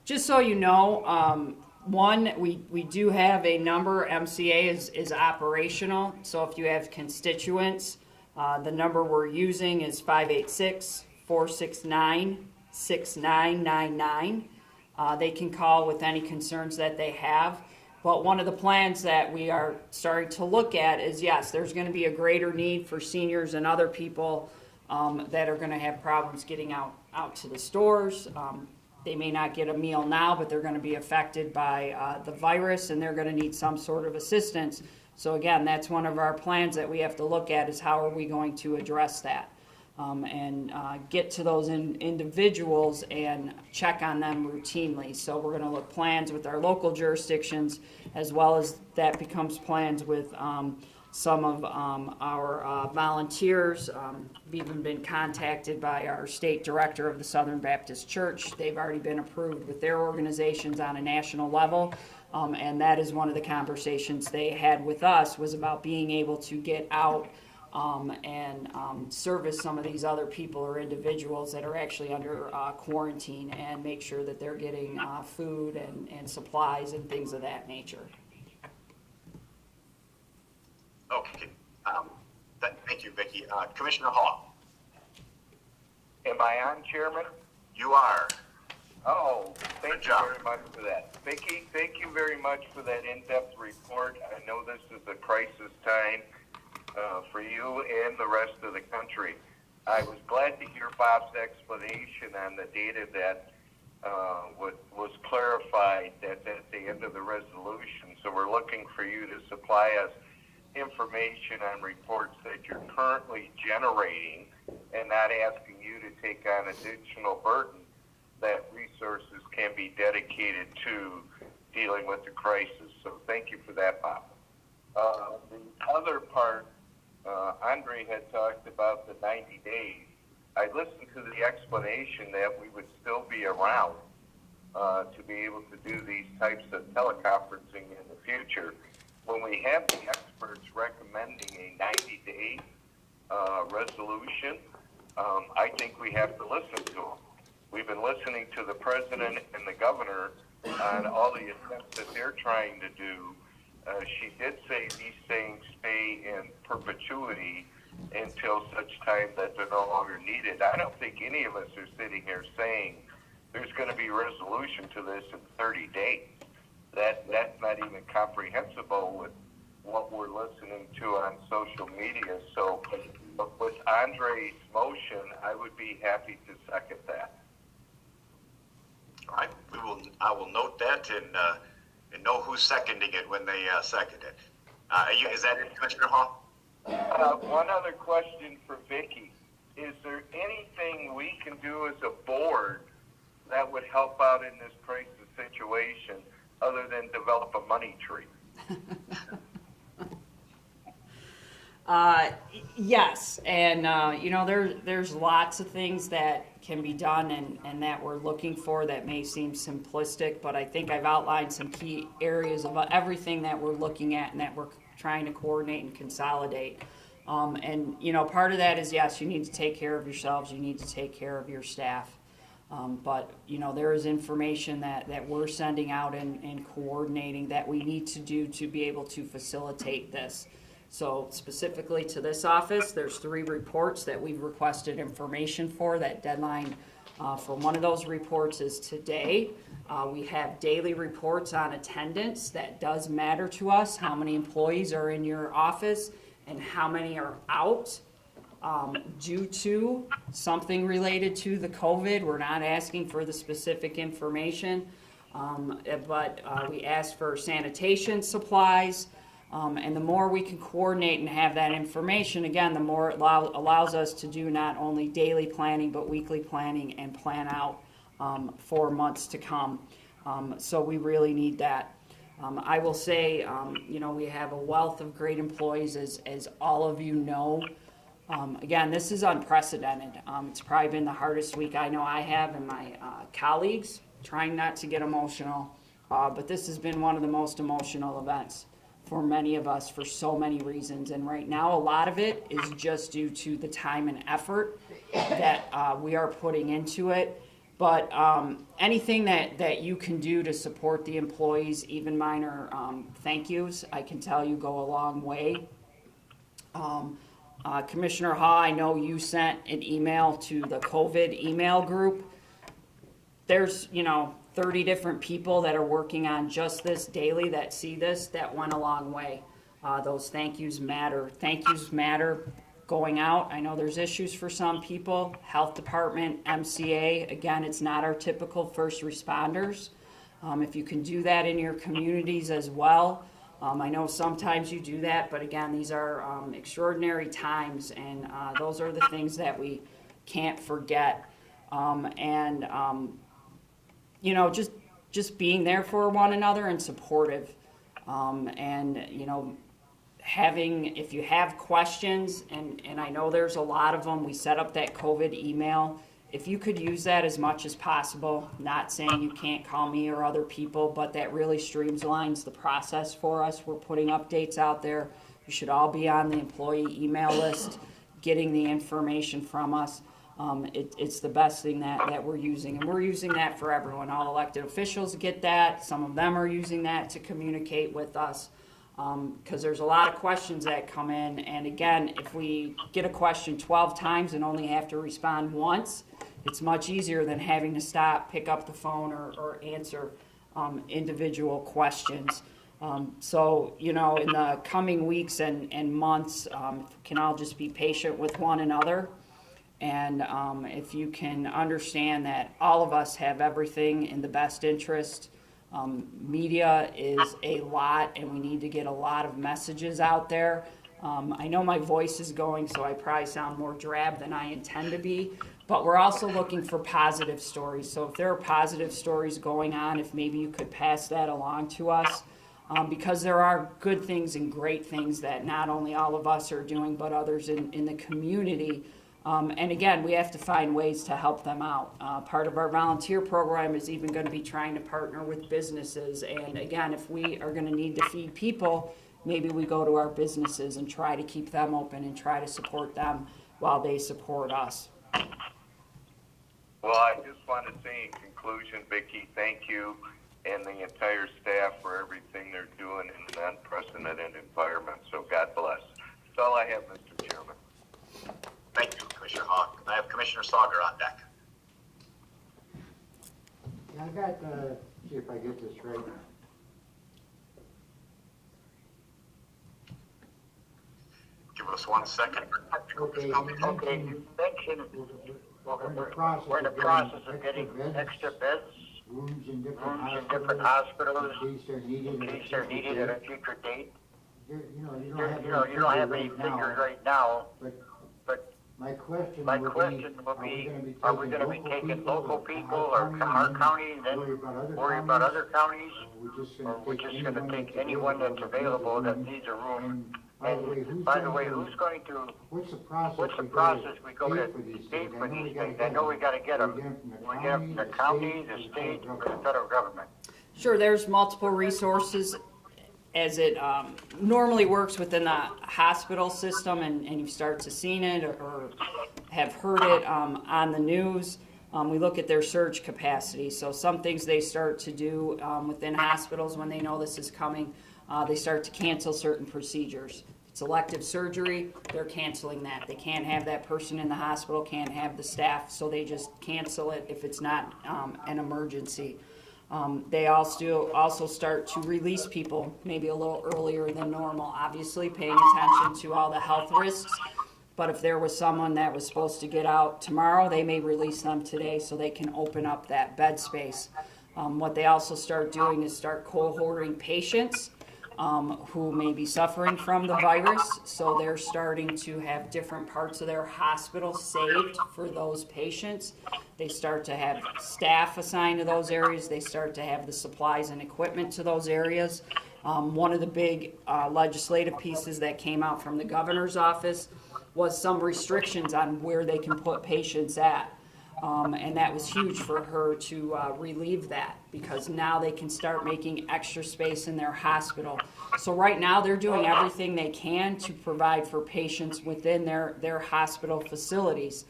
Just so you know, one, we do have a number, MCA is operational, so if you have constituents, the number we're using is 586-469-6999. They can call with any concerns that they have. But one of the plans that we are starting to look at is, yes, there's going to be a greater need for seniors and other people that are going to have problems getting out to the stores. They may not get a meal now, but they're going to be affected by the virus, and they're going to need some sort of assistance. So again, that's one of our plans that we have to look at, is how are we going to address that and get to those individuals and check on them routinely. So we're going to look plans with our local jurisdictions, as well as that becomes plans with some of our volunteers. We've even been contacted by our state director of the Southern Baptist Church. They've already been approved with their organizations on a national level. And that is one of the conversations they had with us, was about being able to get out and service some of these other people or individuals that are actually under quarantine, and make sure that they're getting food and supplies and things of that nature. Okay. Thank you, Vicki. Commissioner Hall. Am I on, Chairman? You are. Oh, thank Good you job. very much for that. Vicki, thank you very much for that in-depth report. I know this is a crisis time for you and the rest of the country. I was glad to hear Bob's explanation on the data that was clarified at the end of the resolution. So we're looking for you to supply us information on reports that you're currently generating, and not asking you to take on additional burden, that resources can be dedicated to dealing with the crisis. So thank you for that, Bob. The other part, Andre had talked about the 90 days. I listened to the explanation that we would still be around to be able to do these types of teleconferencing in the future. When we have the experts recommending a 90-day resolution, I think we have to listen to them. We've been listening to the president and the governor on all the attempts that they're trying to do. She did say these things stay in perpetuity until such time that they're no longer needed. I don't think any of us are sitting here saying there's going to be resolution to this in 30 days. That's not even comprehensible with what we're listening to on social media. So with Andre's motion, I would be happy to second that. All right. I will note that and know who's seconding it when they second it. Is that it, Commissioner Hall? One other question for Vicki. Is there anything we can do as a board that would help out in this crisis situation other than develop a money tree? Yes, and there's lots of things that can be done and that we're looking for that may seem simplistic, but I think I've outlined some key areas of everything that we're looking at and that we're trying to coordinate and consolidate. And part of that is, yes, you need to take care of yourselves, you need to take care of your staff. But there is information that we're sending out and coordinating that we need to do to be able to facilitate this. So specifically to this office, there's 3 reports that we've requested information for. That deadline for one of those reports is today. We have daily reports on attendance. That does matter to us, how many employees are in your office and how many are out due to something related to the COVID. We're not asking for the specific information, but we ask for sanitation supplies. And the more we can coordinate and have that information, again, the more it allows us to do not only daily planning, but weekly planning and plan out for months to come. So we really need that. I will say, we have a wealth of great employees, as all of you know. Again, this is unprecedented. It's probably been the hardest week I know I have, and my colleagues, trying not to get emotional, but this has been one of the most emotional events for many of us for so many reasons. And right now, a lot of it is just due to the time and effort that we are putting into it. But anything that you can do to support the employees, even minor thank yous, I can tell you go a long way. Commissioner Hall, I know you sent an email to the COVID email group. There's, 30 different people that are working on just this daily that see this, that went a long way. Those thank yous matter. Thank yous matter going out. I know there's issues for some people. Health Department, MCA, again, it's not our typical first responders. If you can do that in your communities as well. I know sometimes you do that, but again, these are extraordinary times, and those are the things that we can't forget. Just being there for one another and supportive. If you have questions, and I know there's a lot of them, we set up that COVID email. If you could use that as much as possible, not saying you can't call me or other people, but that really streamlines the process for us. We're putting updates out there. You should all be on the employee email list, getting the information from us. It's the best thing that we're using, and we're using that for everyone. All elected officials get that. Some of them are using that to communicate with us, because there's a lot of questions that come in, and again, if we get a question 12 times and only have to respond once, it's much easier than having to stop, pick up the phone, or answer individual questions. In the coming weeks and months, can all just be patient with one another. And if you can understand that all of us have everything in the best interest, media is a lot, and we need to get a lot of messages out there. I know my voice is going, so I probably sound more drab than I intend to be, but we're also looking for positive stories. So if there are positive stories going on, if maybe you could pass that along to us, because there are good things and great things that not only all of us are doing, but others in the community. And again, we have to find ways to help them out. Part of our volunteer program is even going to be trying to partner with businesses. And again, if we are going to need to feed people, maybe we go to our businesses and try to keep them open and try to support them while they support us. Well, I just want to say in conclusion, Vicki, thank you and the entire staff for everything they're doing in an unprecedented environment. So God bless. That's all I have, Mr. Chairman. Thank you, Commissioner Hawk. I have Commissioner Sauger on deck. I got, see if I get this right. Give us 1 second. Okay, You mentioned we're in the process of getting extra beds, rooms in rooms in different hospitals, in case they're needed. in case they're needed at a future date. You You don't have any figures right now, but my question my would question would be, be, are we gonna be taking local people or our county and then worry about other counties? Or we're just gonna take anyone that's available that needs a room? And by the way, who's going to, what's the process we go to pay for these things? I know we gotta get them. We get them from the county, the state, or the federal government. Sure, there's multiple resources as it normally works within the hospital system, and you start to seen it or have heard it on the news. We look at their surge capacity. So some things they start to do within hospitals when they know this is coming, they start to cancel certain procedures. It's elective surgery, they're canceling that. They can't have that person in the hospital, can't have the staff, so they just cancel it if it's not an emergency. They also start to release people maybe a little earlier than normal, obviously paying attention to all the health risks. But if there was someone that was supposed to get out tomorrow, they may release them today so they can open up that bed space. What they also start doing is start cohorting patients who may be suffering from the virus. So they're starting to have different parts of their hospital saved for those patients. They start to have staff assigned to those areas. They start to have the supplies and equipment to those areas. One of the big legislative pieces that came out from the governor's office was some restrictions on where they can put patients at. And that was huge for her to relieve that, because now they can start making extra space in their hospital. So right now, they're doing everything they can to provide for patients within their hospital facilities.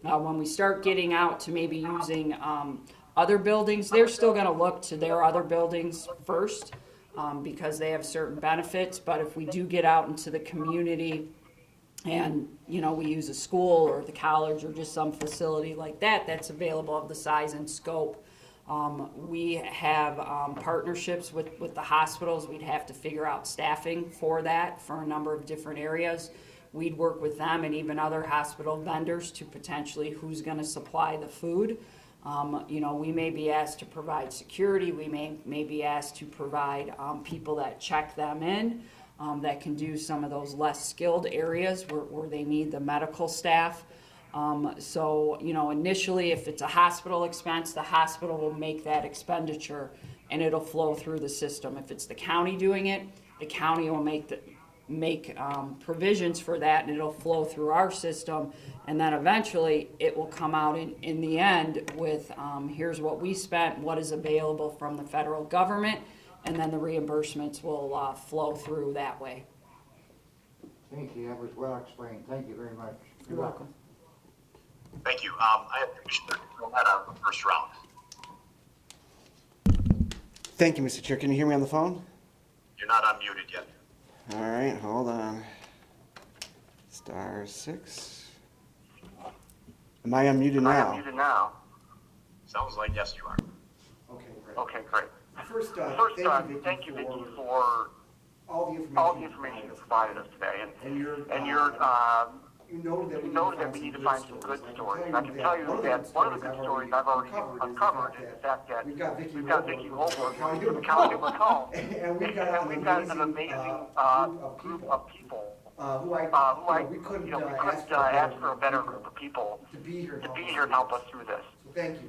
When we start getting out to maybe using other buildings, they're still going to look to their other buildings first, because they have certain benefits. But if we do get out into the community, and we use a school or the college or just some facility like that that's available of the size and scope, we have partnerships with the hospitals. We'd have to figure out staffing for that for a number of different areas. We'd work with them and even other hospital vendors to potentially who's going to supply the food. We may be asked to provide security. We may be asked to provide people that check them in. That can do some of those less skilled areas where they need the medical staff. So initially, if it's a hospital expense, the hospital will make that expenditure and it'll flow through the system. If it's the county doing it, the county will make provisions for that, and it'll flow through our system. And then eventually it will come out in the end with here's what we spent, what is available from the federal government, and then the reimbursements will flow through that way. Thank you, that was well explained, thank you very much. You're welcome. Thank you. I have Commissioner Gillette out of the first round. Thank you, Mr. Chair. Can you hear me on the phone? You're not unmuted yet. All right, hold on. *6. Am I unmuted now? Muted now. Sounds like yes, you are. Okay, great. Okay, great. First, Thank you, Vicki, for all the information you provided us today, And you're, You noted that we need to find some good stories. And I can tell you that one of the good stories I've already uncovered is the fact that we've got Vicki Holbrook from the county of Macomb, and we've got an amazing group of people who we couldn't ask for a better group of people to be here and help us through this.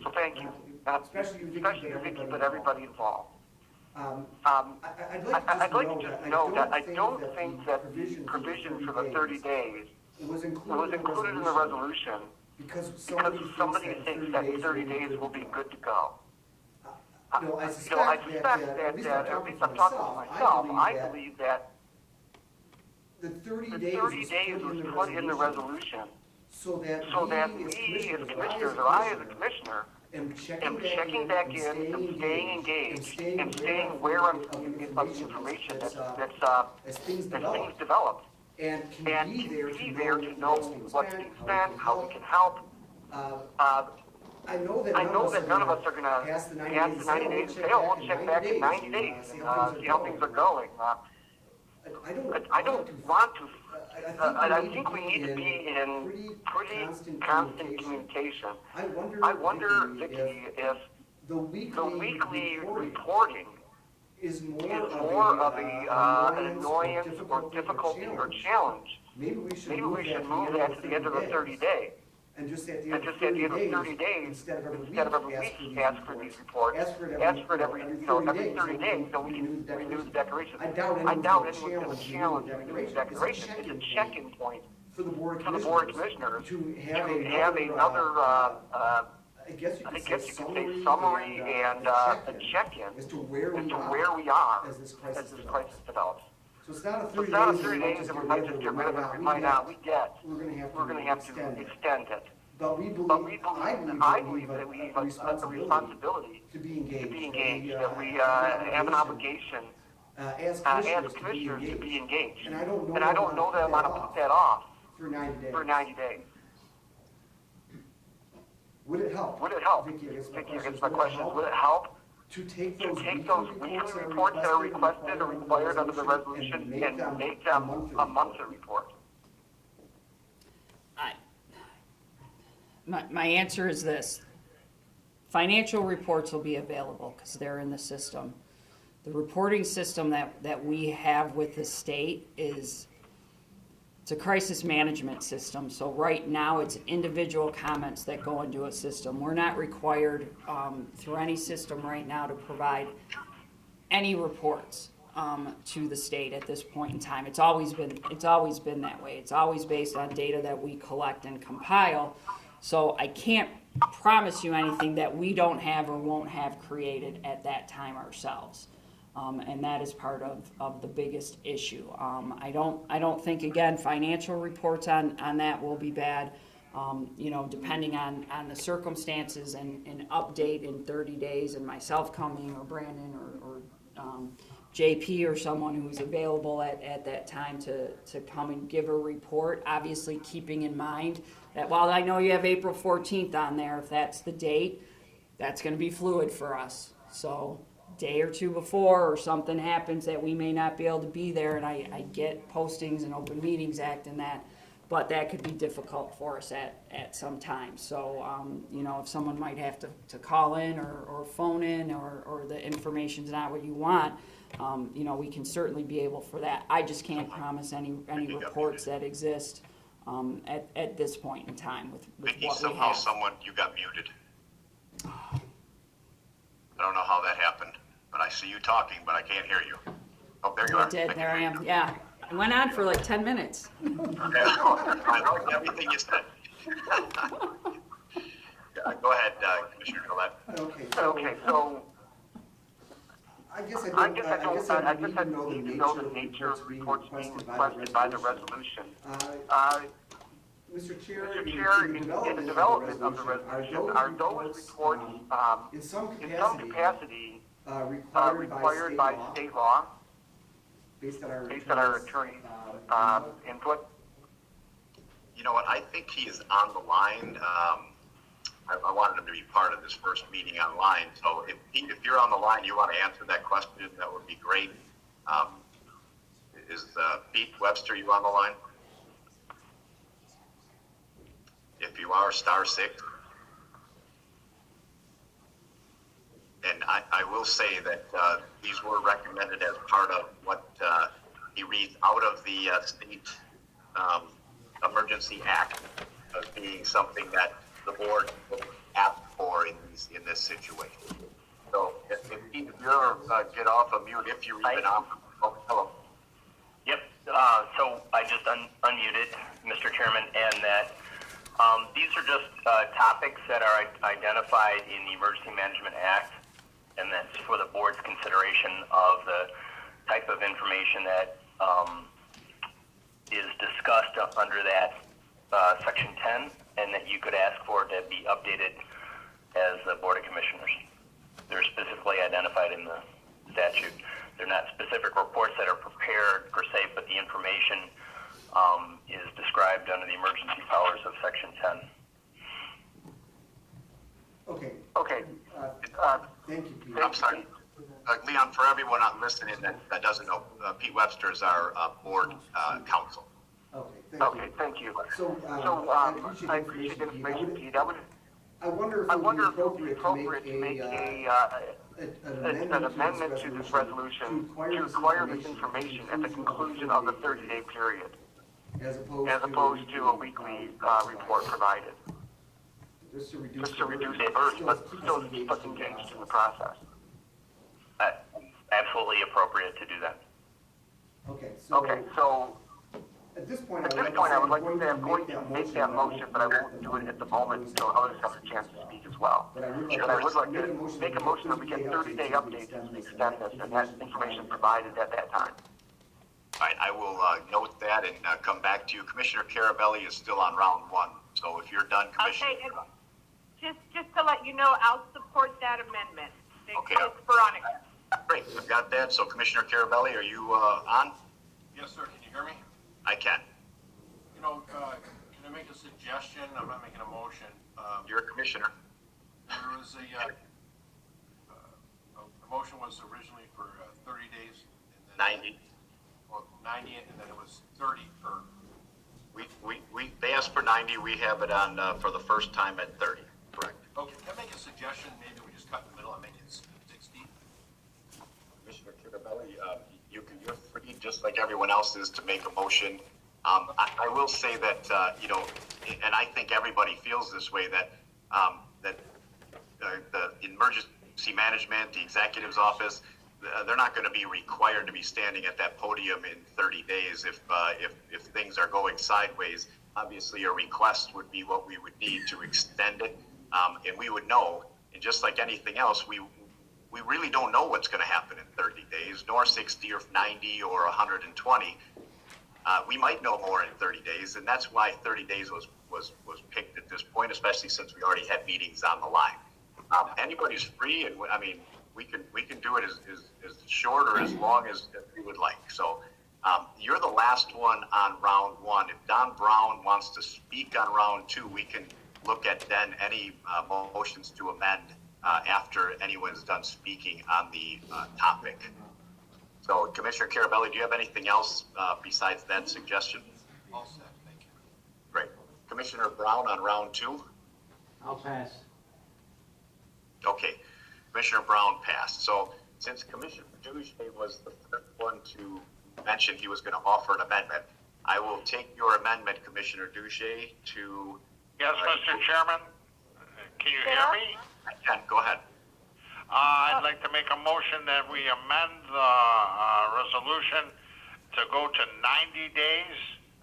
So thank you. Especially you, Vicki, but everybody involved. I'd like to just note that I don't think that the provision for the 30 days was included in the resolution because somebody thinks that 30 days will be good to go. I suspect that, at least I'm talking to myself, I believe that the 30 days was put in the resolution so that we as commissioners, or I as a commissioner, am checking back in, and staying engaged, and staying aware of the information as things develop. And can be there to know what's being spent, how we can help. I know that none of us are going to pass the 90 days and say, oh, we'll check back in 90 days and see how things are going. I don't want to. I think we need to be in pretty constant communication. I wonder, Vicki, if the weekly reporting is more of an annoyance or difficulty or challenge. Maybe we should move that to the end of the 30 days. And just at the end of 30 days, instead of every week, ask for these reports. Ask for it every 30 days, so we can renew the declaration. I doubt anyone's going to challenge renewing the declaration. It's a check-in point for the Board of Commissioners to have another, I guess you could say summary and a check-in as to where we are as this crisis develops. So it's not a 30 days and we might just get rid of it, we might not, we're going to have to extend it. But I believe that we have a responsibility to be engaged, that we have an obligation as commissioners to be engaged. And I don't know that I want to put that off for 90 days. Would it help? Vicki, I guess my question is, would it help to take those weekly reports that are requested or required under the resolution and make them a monthly report? My answer is this. Financial reports will be available because they're in the system. The reporting system that we have with the state is, it's a crisis management system. So right now, it's individual comments that go into a system. We're not required through any system right now to provide any reports to the state at this point in time. It's always been that way. It's always based on data that we collect and compile. So I can't promise you anything that we don't have or won't have created at that time ourselves. And that is part of the biggest issue. I don't think, again, financial reports on that will be bad. Depending on the circumstances and an update in 30 days and myself coming or Brandon or JP or someone who's available at that time to come and give a report, obviously keeping in mind that while I know you have April 14th on there, if that's the date, that's going to be fluid for us. So day or two before or something happens that we may not be able to be there, and I get postings and Open Meetings Act and that, but that could be difficult for us at some time. So, if someone might have to call in or phone in or the information's not what you want, we can certainly be able for that. I just can't promise any reports that exist at this point in time with Vicky, what we somehow have. you got muted. I don't know how that happened, but I see you talking, but I can't hear you. Oh, there you are. I did, there I am, yeah. It went on for like 10 minutes. I like everything you said. Go ahead, Commissioner Gillette. Okay, so I guess I need to know the nature of reports being requested by the resolution. Mr. Chair, in the development of the resolution, are those reports in some capacity required by state law, based on our attorney's input? You know what, I think he is on the line. I wanted him to be part of this first meeting online, so if you're on the line, you want to answer that question, that would be great. Is Pete Webster, you on the line? If you are, *6. And I will say that these were recommended as part of what he reads out of the State Emergency Act as being something that the board asked for in this situation. So if you ever get off of mute, if you're even off, oh, hello. Yep, so I just unmuted, Mr. Chairman, and that these are just topics that are identified in the Emergency Management Act, and that's for the board's consideration of the type of information that is discussed under that Section 10, and that you could ask for to be updated as the Board of Commissioners. They're specifically identified in the statute. They're not specific reports that are prepared per se, but the information is described under the emergency powers of Section 10. Okay. Thank you, Pete. I'm sorry. Leon, for everyone not listening that doesn't know, Pete Webster is our board counsel. Okay, thank you. So, I appreciate the information, Pete. I wonder if it would be appropriate to make an amendment to this resolution to require this information at the conclusion of the 30-day period, as opposed to a weekly report provided. Just to reduce the burden, but still keep us engaged in the process. Absolutely appropriate to do that. Okay, so at this point, I would like to say I'm going to make that motion, but I won't do it at the moment until others have a chance to speak as well. But I would like to make a motion that we get 30-day updates as we extend this, and that information provided at that time. All right, I will note that and come back to you. Commissioner Carabelli is still on round one, so if you're done, Commissioner. Okay, just to let you know, I'll support that amendment. Okay. It's Veronica. Great, we've got that. So Commissioner Carabelli, are you on? Yes, sir. Can you hear me? I can. Can I make a suggestion? I'm not making a motion. You're a commissioner. There was a motion was originally for 30 days. And then 90. Well, 90, and then it was 30 per. They asked for 90. We have it on for the first time at 30. Correct. Okay. Can I make a suggestion? Maybe we just cut in the middle and make it 60. Commissioner Carabelli, you're free, just like everyone else is, to make a motion. I will say that, and I think everybody feels this way, that the emergency management, the executive's office, they're not going to be required to be standing at that podium in 30 days if things are going sideways. Obviously, a request would be what we would need to extend it, and we would know. And just like anything else, we really don't know what's going to happen in 30 days, nor 60 or 90 or 120. We might know more in 30 days, and that's why 30 days was picked at this point, especially since we already had meetings on the line. Anybody's free, and I mean, we can do it as short or as long as we would like. So you're the last one on round one. If Don Brown wants to speak on round two, we can look at then any motions to amend after anyone's done speaking on the topic. So, Commissioner Carabelli, do you have anything else besides that suggestion? All set, thank you. Great. Commissioner Brown on round two? I'll pass. Okay. Commissioner Brown passed. So, since Commissioner Duche was the first one to mention he was going to offer an amendment, I will take your amendment, Commissioner Duche, to... Yes, Mr. Chairman? Can you hear me? I can. Go ahead. I'd like to make a motion that we amend the resolution to go to 90 days,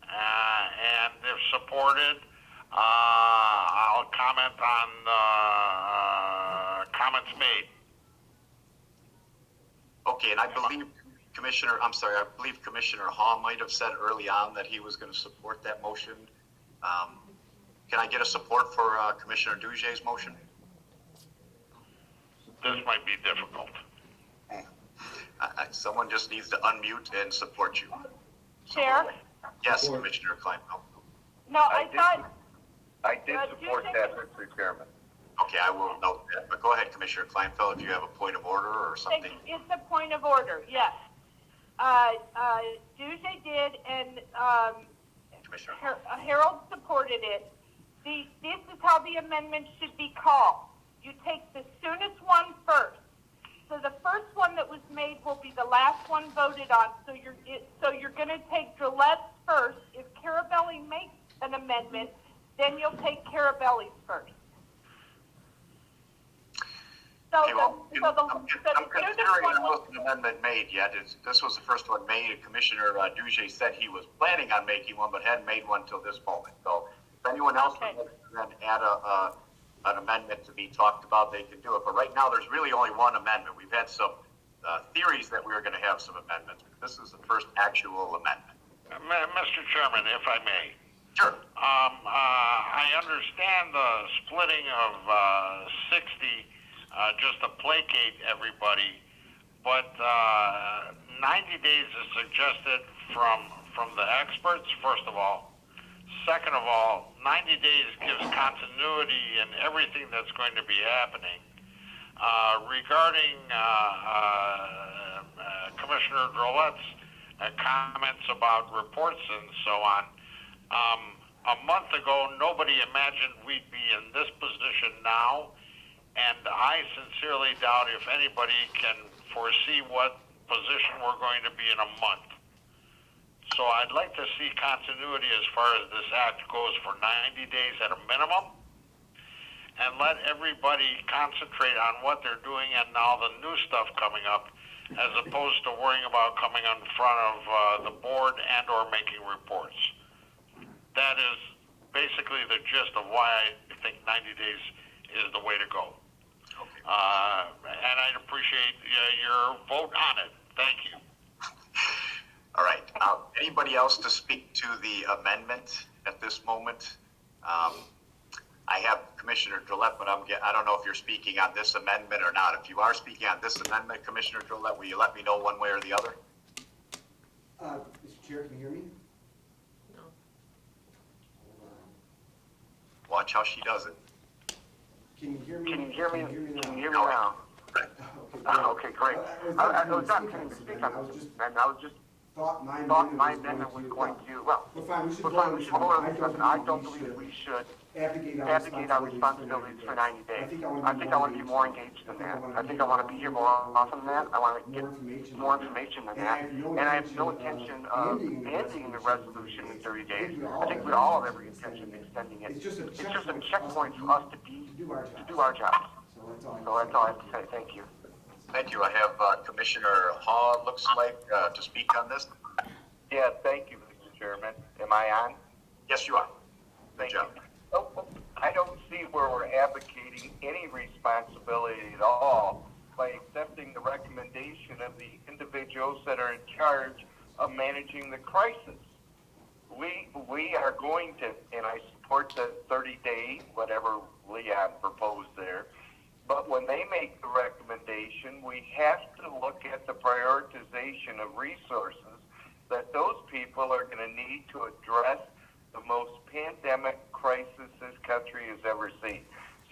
and if supported, I'll comment on the comments made. Okay, and I believe Commissioner Hall might have said early on that he was going to support that motion. Can I get a support for Commissioner Duge's motion? This might be difficult. Someone just needs to unmute and support you. Chair? Yes, Commissioner Kleinfeld. No, I did support that, Mr. Chairman. Okay, I will note that. But go ahead, Commissioner Kleinfeld, if you have a point of order or something. It's a point of order, yes. Duje did, and Commissioner. Harold supported it. This is how the amendment should be called. You take the soonest one first. So the first one that was made will be the last one voted on. So you're going to take Gillette's first. If Carabelli makes an amendment, then you'll take Carabelli's first. So Okay, well, I'm soonest considering one there was wasn't an amendment made yet. This was the first one made, and Commissioner Duge said he was planning on making one, but hadn't made one till this moment. So if anyone else would like to then add an amendment to be talked about, they can do it. But right now, there's really only one amendment. We've had some theories that we were going to have some amendments, but this is the first actual amendment. Mr. Chairman, if I may. Sure. I understand the splitting of 60 just to placate everybody, but 90 days is suggested from the experts, first of all. Second of all, 90 days gives continuity in everything that's going to be happening. Regarding Commissioner Drolette's comments about reports and so on, a month ago, nobody imagined we'd be in this position now, and I sincerely doubt if anybody can foresee what position we're going to be in a month. So I'd like to see continuity as far as this act goes for 90 days at a minimum, and let everybody concentrate on what they're doing and now the new stuff coming up, as opposed to worrying about coming in front of the board and or making reports. That is basically the gist of why I think 90 days is the way to go. Okay. And I'd appreciate your vote on it. Thank you. All right. Anybody else to speak to the amendment at this moment? I have Commissioner Drolette, but I don't know if you're speaking on this amendment or not. If you are speaking on this amendment, Commissioner Drolette, will you let me know one way or the other? Mr. Chair, can you hear me? No. Watch how she does it. Can you hear me? Can you hear me? now? Can you hear me now? Okay, Okay, great. I was not intending to speak on this, and I was just thought my amendment was going to, well, we're fine, we should we're vote fine, on we this should vote on one. this one. I don't believe we should abdicate abdicate our responsibilities for 90 days. I think I want to be more engaged than that. I think I want to be here more often than that. I want to get more information than that. And I have no intention of ending the resolution in 30 days. I think we all have every intention of extending it. It's just a checkpoint for us to do our jobs. So that's all I have to say. Thank you. Thank you. I have Commissioner Hall, looks like, to speak on this. Yeah, thank you, Mr. Chairman. Am I on? Yes, you are. Thank Good job. you. Oh, I don't see where we're advocating any responsibility at all by accepting the recommendation of the individuals that are in charge of managing the crisis. We are going to, and I support the 30-day, whatever Leon proposed there, but when they make the recommendation, we have to look at the prioritization of resources that those people are going to need to address the most pandemic crisis this country has ever seen.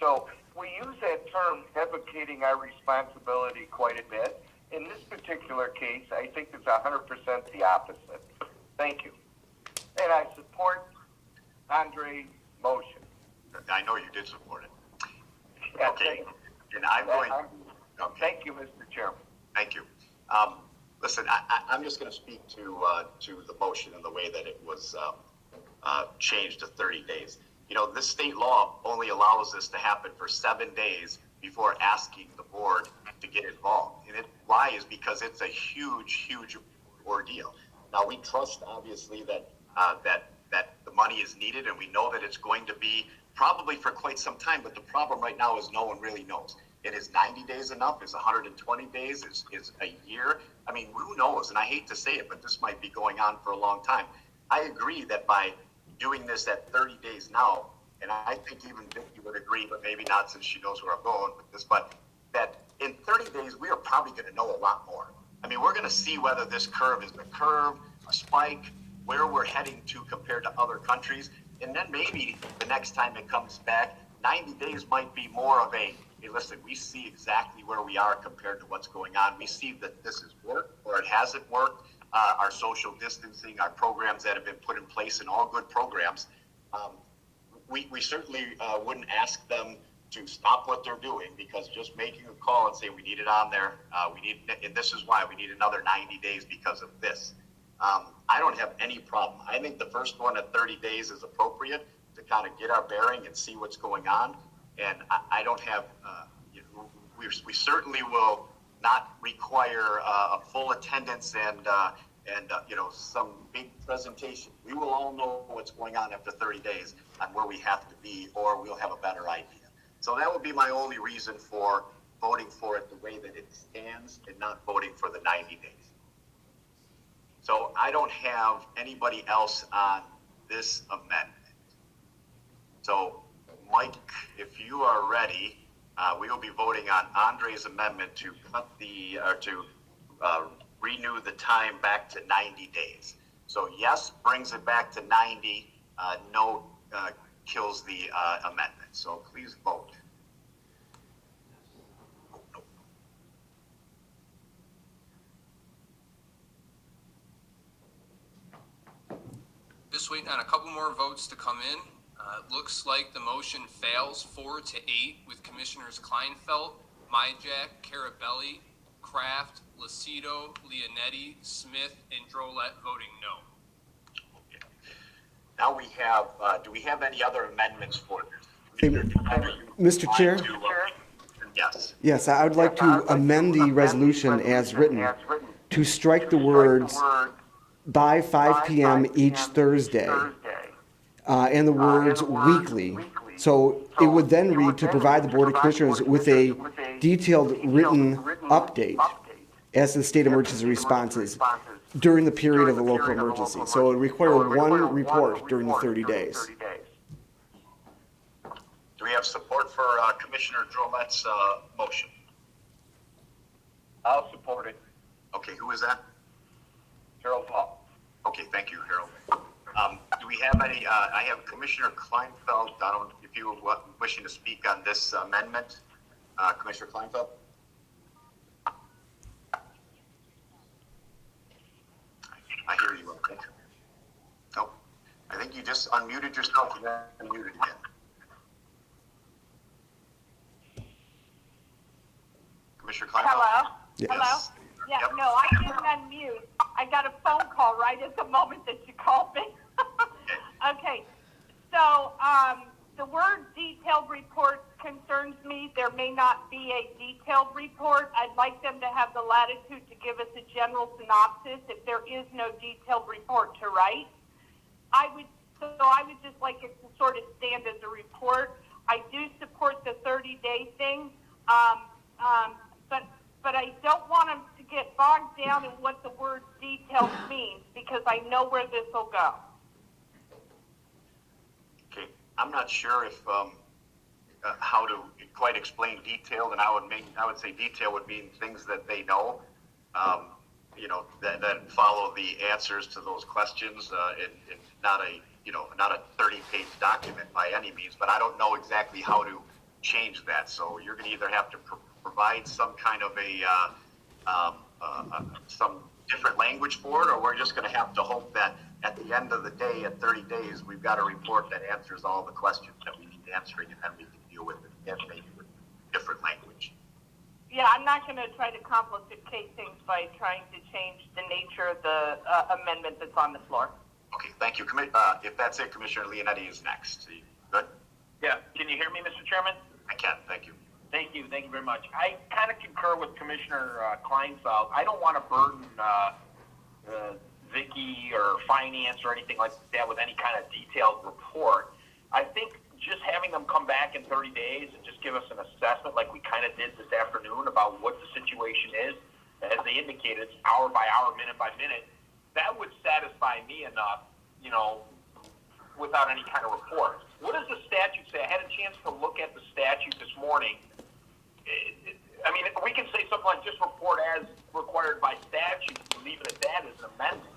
So we use that term, advocating our responsibility, quite a bit. In this particular case, I think it's 100% the opposite. Thank you. And I support Andre's motion. I know you did support it. Yeah, Okay. And I'm going. Okay. Thank you, Mr. Chairman. Thank you. Listen, I'm just going to speak to the motion and the way that it was changed to 30 days. You know, this state law only allows this to happen for 7 days before asking the board to get involved. And why is because it's a huge ordeal. Now, we trust, obviously, that the money is needed, and we know that it's going to be probably for quite some time, but the problem right now is no one really knows. It is 90 days enough? Is 120 days? Is a year? I mean, who knows? And I hate to say it, but this might be going on for a long time. I agree that by doing this at 30 days now, and I think even Vicki would agree, but maybe not since she knows where I'm going with this, but that in 30 days, we are probably going to know a lot more. I mean, we're going to see whether this curve is a curve, a spike, where we're heading to compared to other countries. And then maybe the next time it comes back, 90 days might be more of a, hey, listen, we see exactly where we are compared to what's going on. We see that this has worked or it hasn't worked. Our social distancing, our programs that have been put in place, and all good programs. We certainly wouldn't ask them to stop what they're doing, because just making a call and saying we need it on there, and this is why we need another 90 days because of this. I don't have any problem. I think the first one at 30 days is appropriate to kind of get our bearing and see what's going on. And I don't have, we certainly will not require a full attendance and some big presentation. We will all know what's going on after 30 days on where we have to be, or we'll have a better idea. So that would be my only reason for voting for it the way that it stands and not voting for the 90 days. So I don't have anybody else on this amendment. So Mike, if you are ready, we will be voting on Andre's amendment to cut renew the time back to 90 days. So yes brings it back to 90, no kills the amendment. So please vote. Just waiting on a couple more votes to come in. It looks like the motion fails 4-8 with Commissioners Kleinfeld, Myjack, Carabelli, Kraft, Lucido, Leonetti, Smith, and Drolet voting no. Okay. Now we have, do we have any other amendments for this? Hey, Mr. Chair? Yes. Yes, I would like to amend the resolution as written to strike the words by 5 p.m. each Thursday, and the words weekly. So it would then read to provide the Board of Commissioners with a detailed written update as to the state emergency responses during the period of a local emergency. So it would require one report during the 30 days. Do we have support for Commissioner Drolet's motion? I'll support it. Okay, who is that? Harold Hall. Okay, thank you, Harold. Do we have any, I have Commissioner Kleinfeld. I don't know if you were wishing to speak on this amendment. Commissioner Kleinfeld? you just unmuted yourself and then unmuted again. Commissioner Kleinfeld? Hello? Yes. Hello? Yeah, Yep. no, I didn't unmute. I got a phone call right at the moment that you called me. Okay, so, the word detailed report concerns me. There may not be a detailed report. I'd like them to have the latitude to give us a general synopsis if there is no detailed report to write. I would just like it to sort of stand as a report. I do support the 30-day thing, but I don't want them to get bogged down in what the word detailed means, because I know where this will go. Okay, I'm not sure if, how to quite explain detailed, and I would say detail would mean things that they know, that follow the answers to those questions, and not a 30-page document by any means, but I don't know exactly how to change that. So you're going to either have to provide some kind of some different language for it, or we're just going to have to hope that at the end of the day, at 30 days, we've got a report that answers all the questions that we need answering, and then we can deal with it again, maybe with different language. Yeah, I'm not going to try to complicate things by trying to change the nature of the amendment that's on the floor. Okay, thank you. If that's it, Commissioner Leonetti is next. Good? Yeah, can you hear me, Mr. Chairman? I can, thank you. Thank you very much. I kind of concur with Commissioner Kleinfeld. I don't want to burden Vicky or finance or anything like that with any kind of detailed report. I think just having them come back in 30 days and just give us an assessment like we kind of did this afternoon about what the situation is, as they indicated, hour by hour, minute by minute, that would satisfy me enough, without any kind of report. What does the statute say? I had a chance to look at the statute this morning. I mean, we can say something like just report as required by statute and leave it at that as an amendment.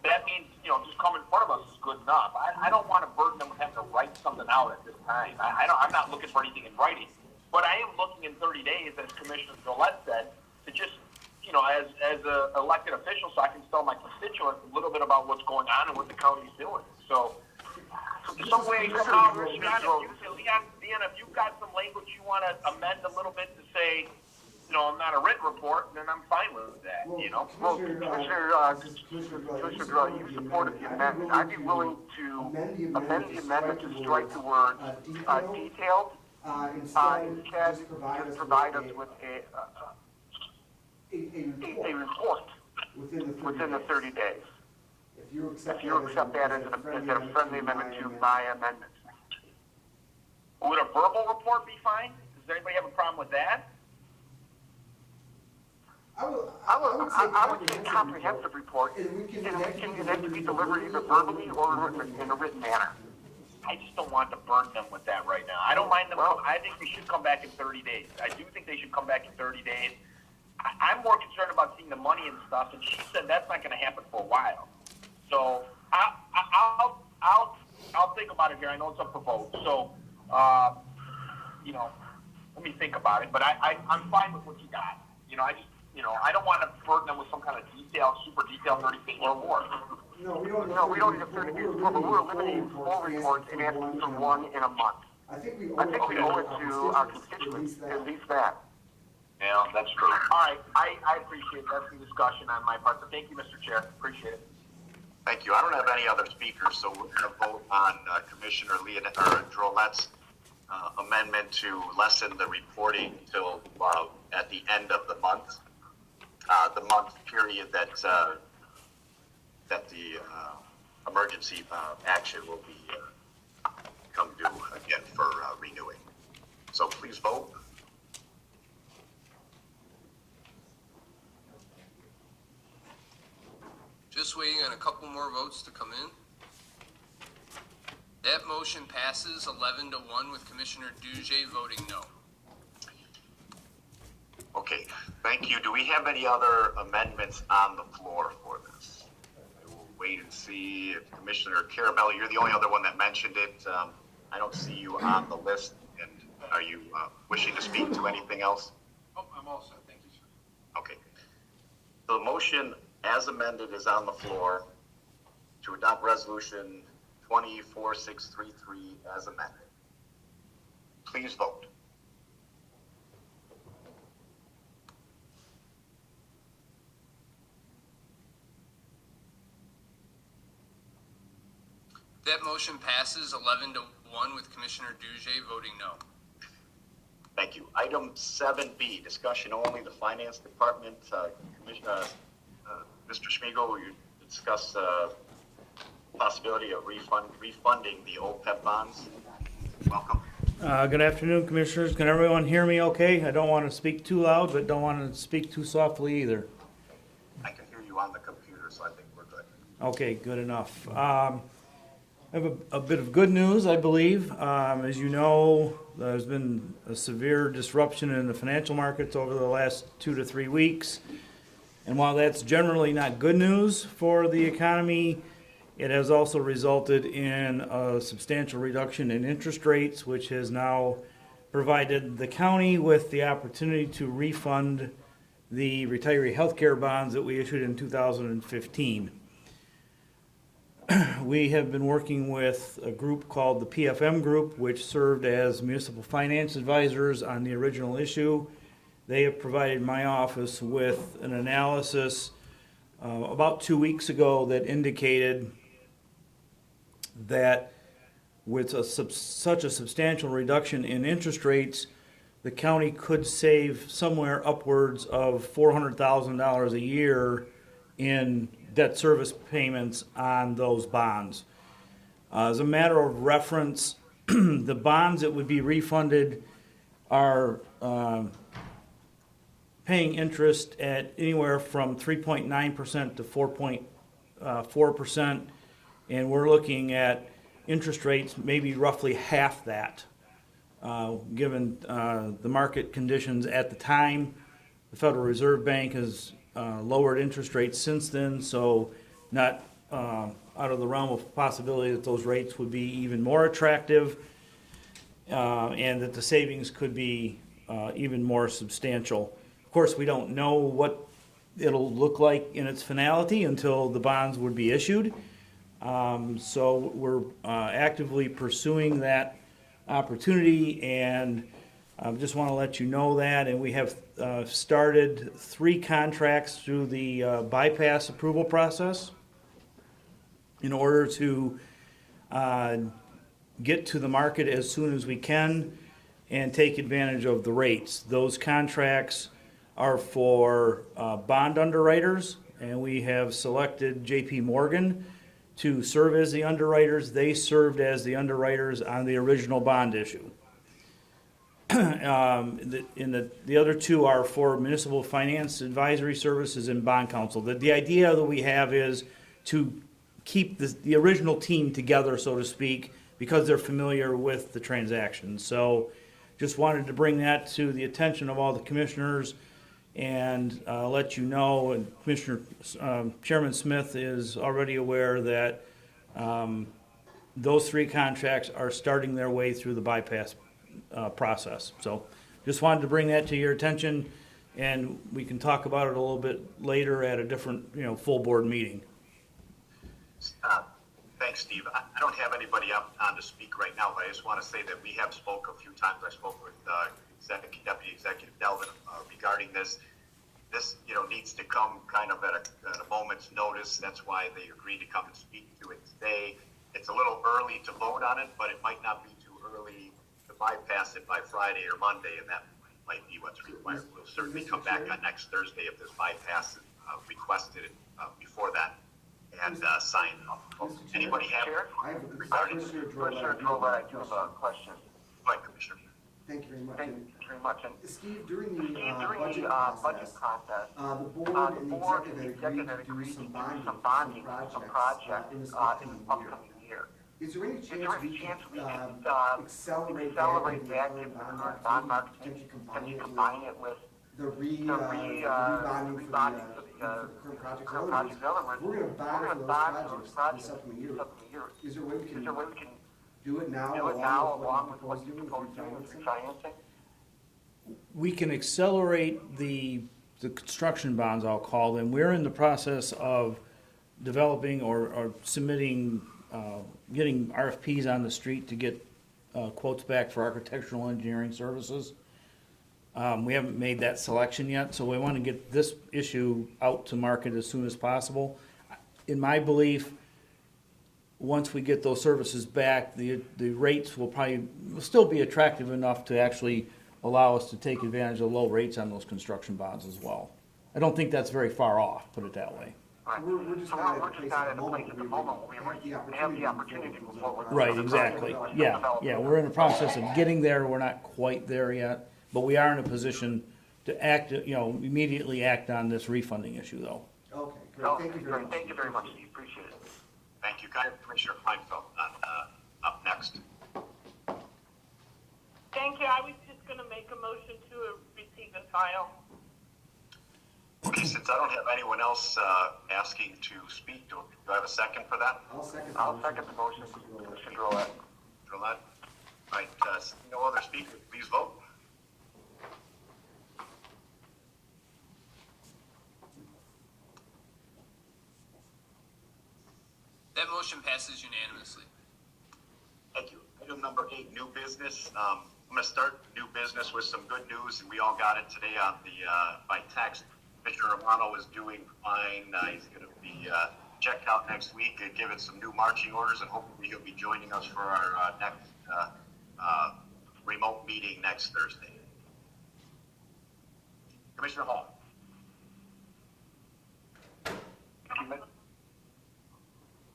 That means, just come in front of us is good enough. I don't want to burden them with having to write something out at this time. I'm not looking for anything in writing, but I am looking in 30 days, as Commissioner Gillette said, to just, as an elected official, so I can tell my constituents a little bit about what's going on and what the county's doing. So, some way, somehow, Leon, if you've got some language you want to amend a little bit to say, not a written report, then I'm fine with that, Well, Commissioner Draw, you supported the amendment. I'd be willing to amend the amendment to strike the word detailed, instead just provide us with a report within the 30 days. If you accept that as a friendly amendment to my amendment. Would a verbal report be fine? Does anybody have a problem with that? I would say comprehensive report, and that can be delivered either verbally or in a written manner. I just don't want to burden them with that right now. I don't mind them. I think they should come back in 30 days. I do think they should come back in 30 days. I'm more concerned about seeing the money and stuff, and she said that's not going to happen for a while. So I'll think about it here. I know it's up for vote. So, let me think about it. But I'm fine with what you got. I don't want to burden them with some kind of super detailed 30-page report. No, we don't need a 30-page report, but we're eliminating full reports and asking for one in a month. I think we owe it to our constituents, at least that. Yeah, that's true. All right, I appreciate that. That's the discussion on my part. So thank you, Mr. Chair. Appreciate it. Thank you. I don't have any other speakers, so we're going to vote on Commissioner Drolette's amendment to lessen the reporting till at the end of the month period that the emergency action will be come due again for renewing. So please vote. Just waiting on a couple more votes to come in. That motion passes 11-1 with Commissioner Duge voting no. Okay, thank you. Do we have any other amendments on the floor for this? I will wait and see if Commissioner Carabelli, you're the only other one that mentioned it. I don't see you on the list. And are you wishing to speak to anything else? Oh, I'm all set. Thank you, sir. Okay. So the motion as amended is on the floor to adopt resolution 204633 as amended. Please vote. That motion passes 11 to 1 with Commissioner Duje voting no. Thank you. Item 7B, discussion only, the Finance Department. Mr. Schmiegel, will you discuss possibility of refunding the OPEB bonds? Welcome. Good afternoon, Commissioners. Can everyone hear me okay? I don't want to speak too loud, but don't want to speak too softly either. I can hear you on the computer, so I think we're good. Okay, good enough. I have a bit of good news, I believe. As you know, there's been a severe disruption in the financial markets over the last 2 to 3 weeks. And while that's generally not good news for the economy, it has also resulted in a substantial reduction in interest rates, which has now provided the county with the opportunity to refund the retiree health care bonds that we issued in 2015. We have been working with a group called the PFM Group, which served as municipal finance advisors on the original issue. They have provided my office with an analysis about 2 weeks ago that indicated that with such a substantial reduction in interest rates, the county could save somewhere upwards of $400,000 a year in debt service payments on those bonds. As a matter of reference, the bonds that would be refunded are paying interest at anywhere from 3.9% to 4.4%, and we're looking at interest rates maybe roughly half that, given the market conditions at the time. The Federal Reserve Bank has lowered interest rates since then, so not out of the realm of possibility that those rates would be even more attractive, and that the savings could be even more substantial. Of course, we don't know what it'll look like in its finality until the bonds would be issued. So we're actively pursuing that opportunity, and I just want to let you know that. And we have started 3 contracts through the bypass approval process in order to get to the market as soon as we can and take advantage of the rates. Those contracts are for bond underwriters, and we have selected J.P. Morgan to serve as the underwriters. They served as the underwriters on the original bond issue. The other 2 are for municipal finance advisory services and bond counsel. The idea that we have is to keep the original team together, so to speak, because they're familiar with the transaction. So just wanted to bring that to the attention of all the commissioners and let you know, and Commissioner Chairman Smith is already aware that those 3 contracts are starting their way through the bypass process. So just wanted to bring that to your attention, and we can talk about it a little bit later at a different, full board meeting. Thanks, Steve. I don't have anybody up on to speak right now, but I just want to say that we have spoke a few times. I spoke with Deputy Executive Delvin regarding this. This, needs to come kind of at a moment's notice. That's why they agreed to come and speak to it today. It's a little early to vote on it, but it might not be too early to bypass it by Friday or Monday, and that might be what's required. We'll certainly come back on next Thursday if this bypass is requested before that and sign up. Anybody have regarding Commissioner Drover, I do have a question. Go ahead, Commissioner. Thank you very much. Thank you very much. And Steve, during the budget budget process, process, the board and the executive had agreed to do some bonding for some projects in this upcoming year. Is there any chance we could accelerate that in the current bond market, potentially combine it with the rebonding for the current projects? In other words, we're going to bond for those projects this upcoming year. Is there a way we can do it now along with what you proposed doing with refinancing? We can accelerate the construction bonds, I'll call them. We're in the process of developing or submitting getting RFPs on the street to get quotes back for architectural engineering services. We haven't made that selection yet, so we want to get this issue out to market as soon as possible. In my belief, once we get those services back, the rates will still be attractive enough to actually allow us to take advantage of low rates on those construction bonds as well. I don't think that's very far off, put it that way. Right. We're just not at a place at the moment where we have the opportunity to move forward. Right, exactly. Yeah, we're in the process of getting there. We're not quite there yet, but we are in a position to act, immediately act on this refunding issue, though. Okay, great, thank you very much. Thank you very much, Steve, appreciate it. Thank you. Commissioner Kleinfeld up next. Thank you. I was just going to make a motion to receive and file. Okay, since I don't have anyone else asking to speak, do I have a second for that? I'll second the motion, Commissioner Drollet. Drollet? All right, no other speakers, please vote. That motion passes unanimously. Thank you. Item number 8, new business. I'm going to start new business with some good news, and we all got it today on the by text. Commissioner Romano is doing fine. He's going to be checked out next week and given some new marching orders, and hopefully he'll be joining us for our next remote meeting next Thursday. Commissioner Hall.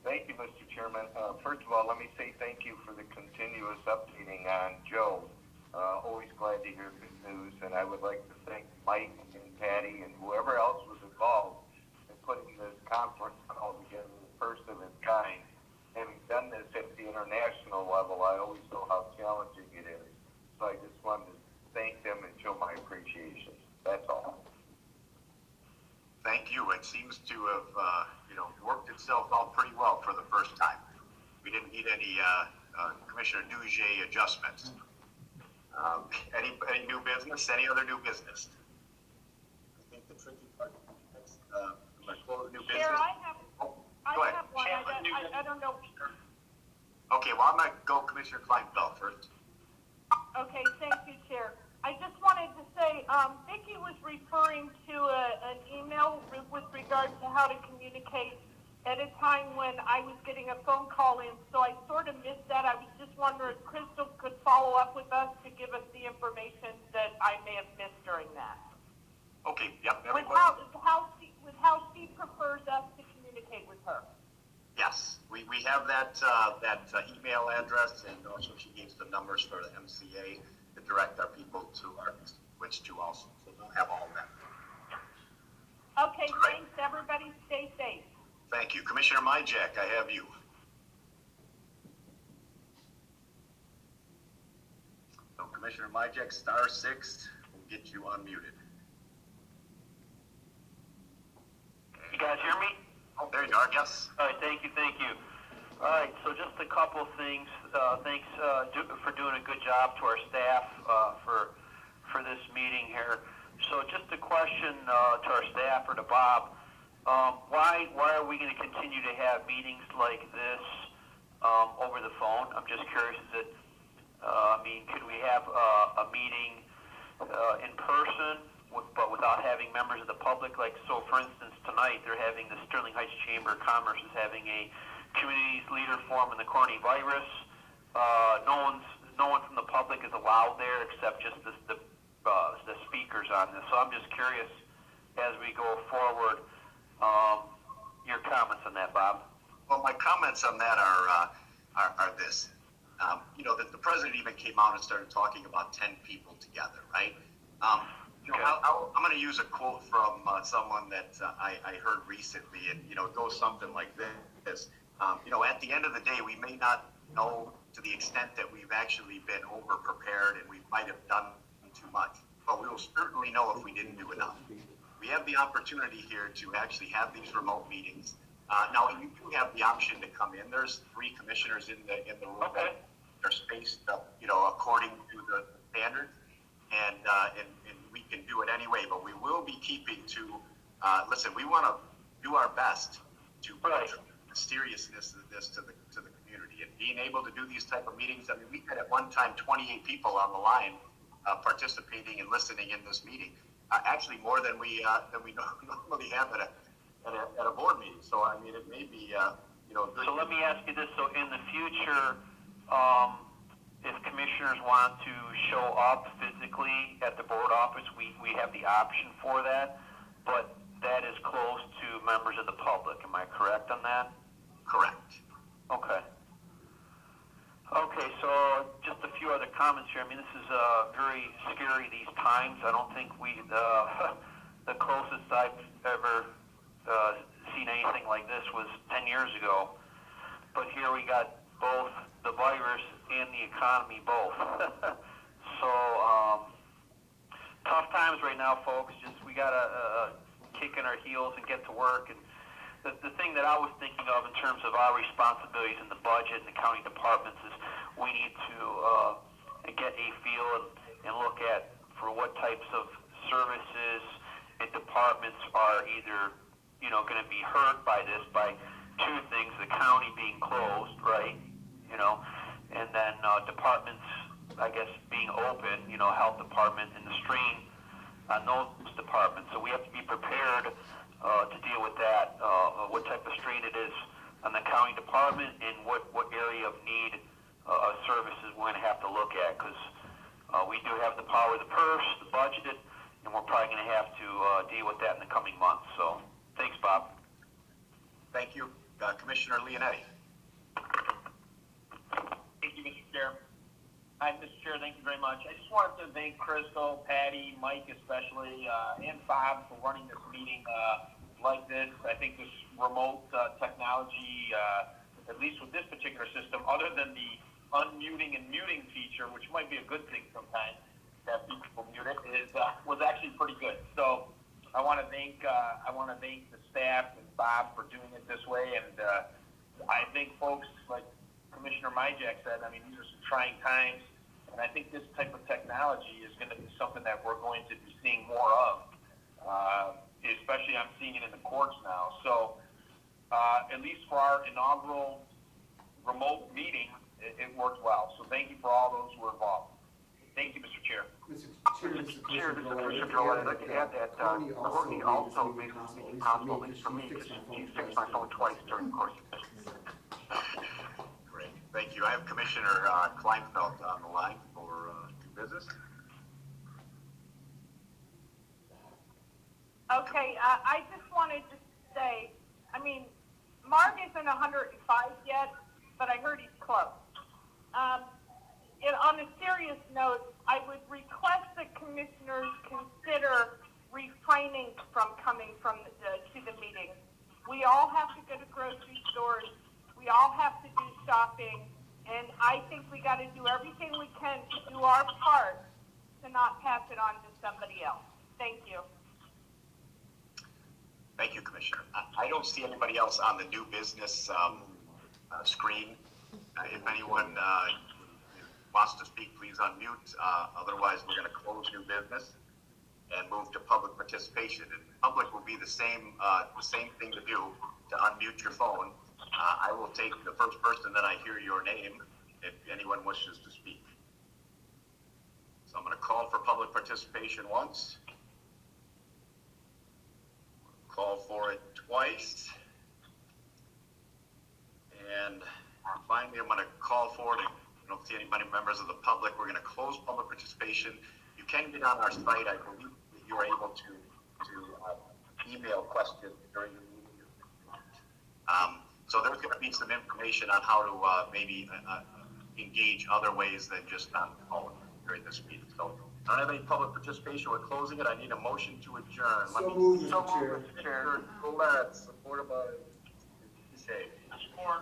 Thank you, Mr. Chairman. First of all, let me say thank you for the continuous updating on Joe. Always glad to hear good news, and I would like to thank Mike and Patty and whoever else was involved in putting this conference call together, the first of its kind. Having done this at the international level, I always know how challenging it is. So I just wanted to thank them and show my appreciation. That's all. Thank you. It seems to have, worked itself out pretty well for the first time. We didn't need any Commissioner Duge adjustments. Any new business? Any other new business? I think the tricky part is new business. Chair, I have one. I don't know. Okay, well, I'm going to go Commissioner Kleinfeld first. Okay, thank you, Chair. I just wanted to say, Vicki was referring to an email with regard to how to communicate at a time when I was getting a phone call in, so I sort of missed that. I was just wondering if Crystal could follow up with us to give us the information that I may have missed during that. Okay, yep. With how she prefers us to communicate with her. Yes, we have that email address, and also she gave some numbers for the MCA to direct our people to our which to also. So we'll have all of that. Okay, thanks. Everybody stay safe. Thank you. Commissioner Myjack, I have you. So Commissioner Myjack, *6 will get you unmuted. You guys hear me? Oh, there you are, yes. All right, thank you. All right, so just a couple of things. Thanks for doing a good job to our staff for this meeting here. So just a question to our staff or to Bob. Why are we going to continue to have meetings like this over the phone? I'm just curious. Could we have a meeting in person, but without having members of the public? Like, so for instance, tonight they're having the Sterling Heights Chamber of Commerce is having a communities leader forum on the coronavirus. No one from the public is allowed there except just the speakers on this. So I'm just curious, as we go forward, your comments on that, Bob. Well, my comments on that are this. That the president even came out and started talking about 10 people together, right? I'm going to use a quote from someone that I heard recently, and it goes something like this. At the end of the day, we may not know to the extent that we've actually been over-prepared and we might have done too much, but we will certainly know if we didn't do enough. We have the opportunity here to actually have these remote meetings. Now, you do have the option to come in. There's 3 commissioners in the room. Okay. They're spaced, according to the standards, and we can do it anyway. But we will be keeping to. Listen, we want to do our best to put seriousness of this to the community and being able to do these type of meetings. I mean, we had at one time 28 people on the line participating and listening in this meeting. Actually, more than we normally have at a board meeting. So I mean, it may be good. So let me ask you this: so in the future, if commissioners want to show up physically at the board office, we have the option for that, but that is closed to members of the public. Am I correct on that? Correct. Okay. Okay, so just a few other comments here. I mean, this is very scary these times. I don't think the closest I've ever seen anything like this was 10 years ago. But here we got both the virus and the economy both. So tough times right now, folks. Just we got to kick in our heels and get to work. And the thing that I was thinking of in terms of our responsibilities in the budget and the county departments is we need to get a feel and look at for what types of services and departments are either going to be hurt by this, by two things: the county being closed, right? And then departments, I guess, being open. Health department and the strain on those departments. So we have to be prepared to deal with that, what type of strain it is on the county department and what area of need of services we're going to have to look at, because we do have the power of the purse, the budget, and we're probably going to have to deal with that in the coming months. So thanks, Bob. Thank you. Commissioner Leonetti. Thank you, Mr. Chair. Hi, Mr. Chair. Thank you very much. I just wanted to thank Crystal, Patty, Mike especially, and Bob for running this meeting like this. I think this remote technology, at least with this particular system, other than the unmuting and muting feature, which might be a good thing sometimes, that people mute it, was actually pretty good. So I want to thank the staff and Bob for doing it this way. And I think folks, like Commissioner Myjack said, I mean, these are some trying times, and I think this type of technology is going to be something that we're going to be seeing more of. Especially, I'm seeing it in the courts now. So, at least for our inaugural remote meeting, it worked well. So, thank you for all those who were involved. Thank you, Mr. Chair. Mr. Chair, this is Commissioner Joe. I'd like to add that Courtney also made this meeting possible, at least for me, because she fixed my phone twice during the course of this. Great. Thank you. I have Commissioner Kleinfeld on the line for new business. Okay, I just wanted to say, I mean, Mark isn't 105 yet, but I heard he's close. And on a serious note, I would request that commissioners consider refraining from coming to the meeting. We all have to go to grocery stores. We all have to do shopping. And I think we got to do everything we can to do our part to not pass it on to somebody else. Thank you. Thank you, Commissioner. I don't see anybody else on the new business screen. If anyone wants to speak, please unmute. Otherwise, we're going to close new business and move to public participation. And public will be the same thing to do, to unmute your phone. I will take the first person that I hear your name if anyone wishes to speak. So I'm going to call for public participation once. Call for it twice. And finally, I'm going to call for it. I don't see anybody, members of the public. We're going to close public participation. You can get on our site. I believe that you're able to email questions during the meeting. So there's going to be some information on how to maybe engage other ways than just on phone during this meeting. So I don't have any public participation. We're closing it. I need a motion to adjourn. So moved, Mr. Chair. Supported by Shea. Support.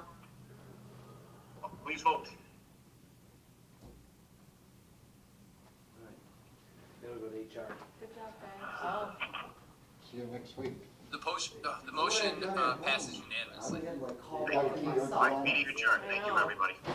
Please vote. Then we'll go to HR. Good job, guys. See you next week. The motion passes unanimously. Meeting adjourned. Thank you, everybody.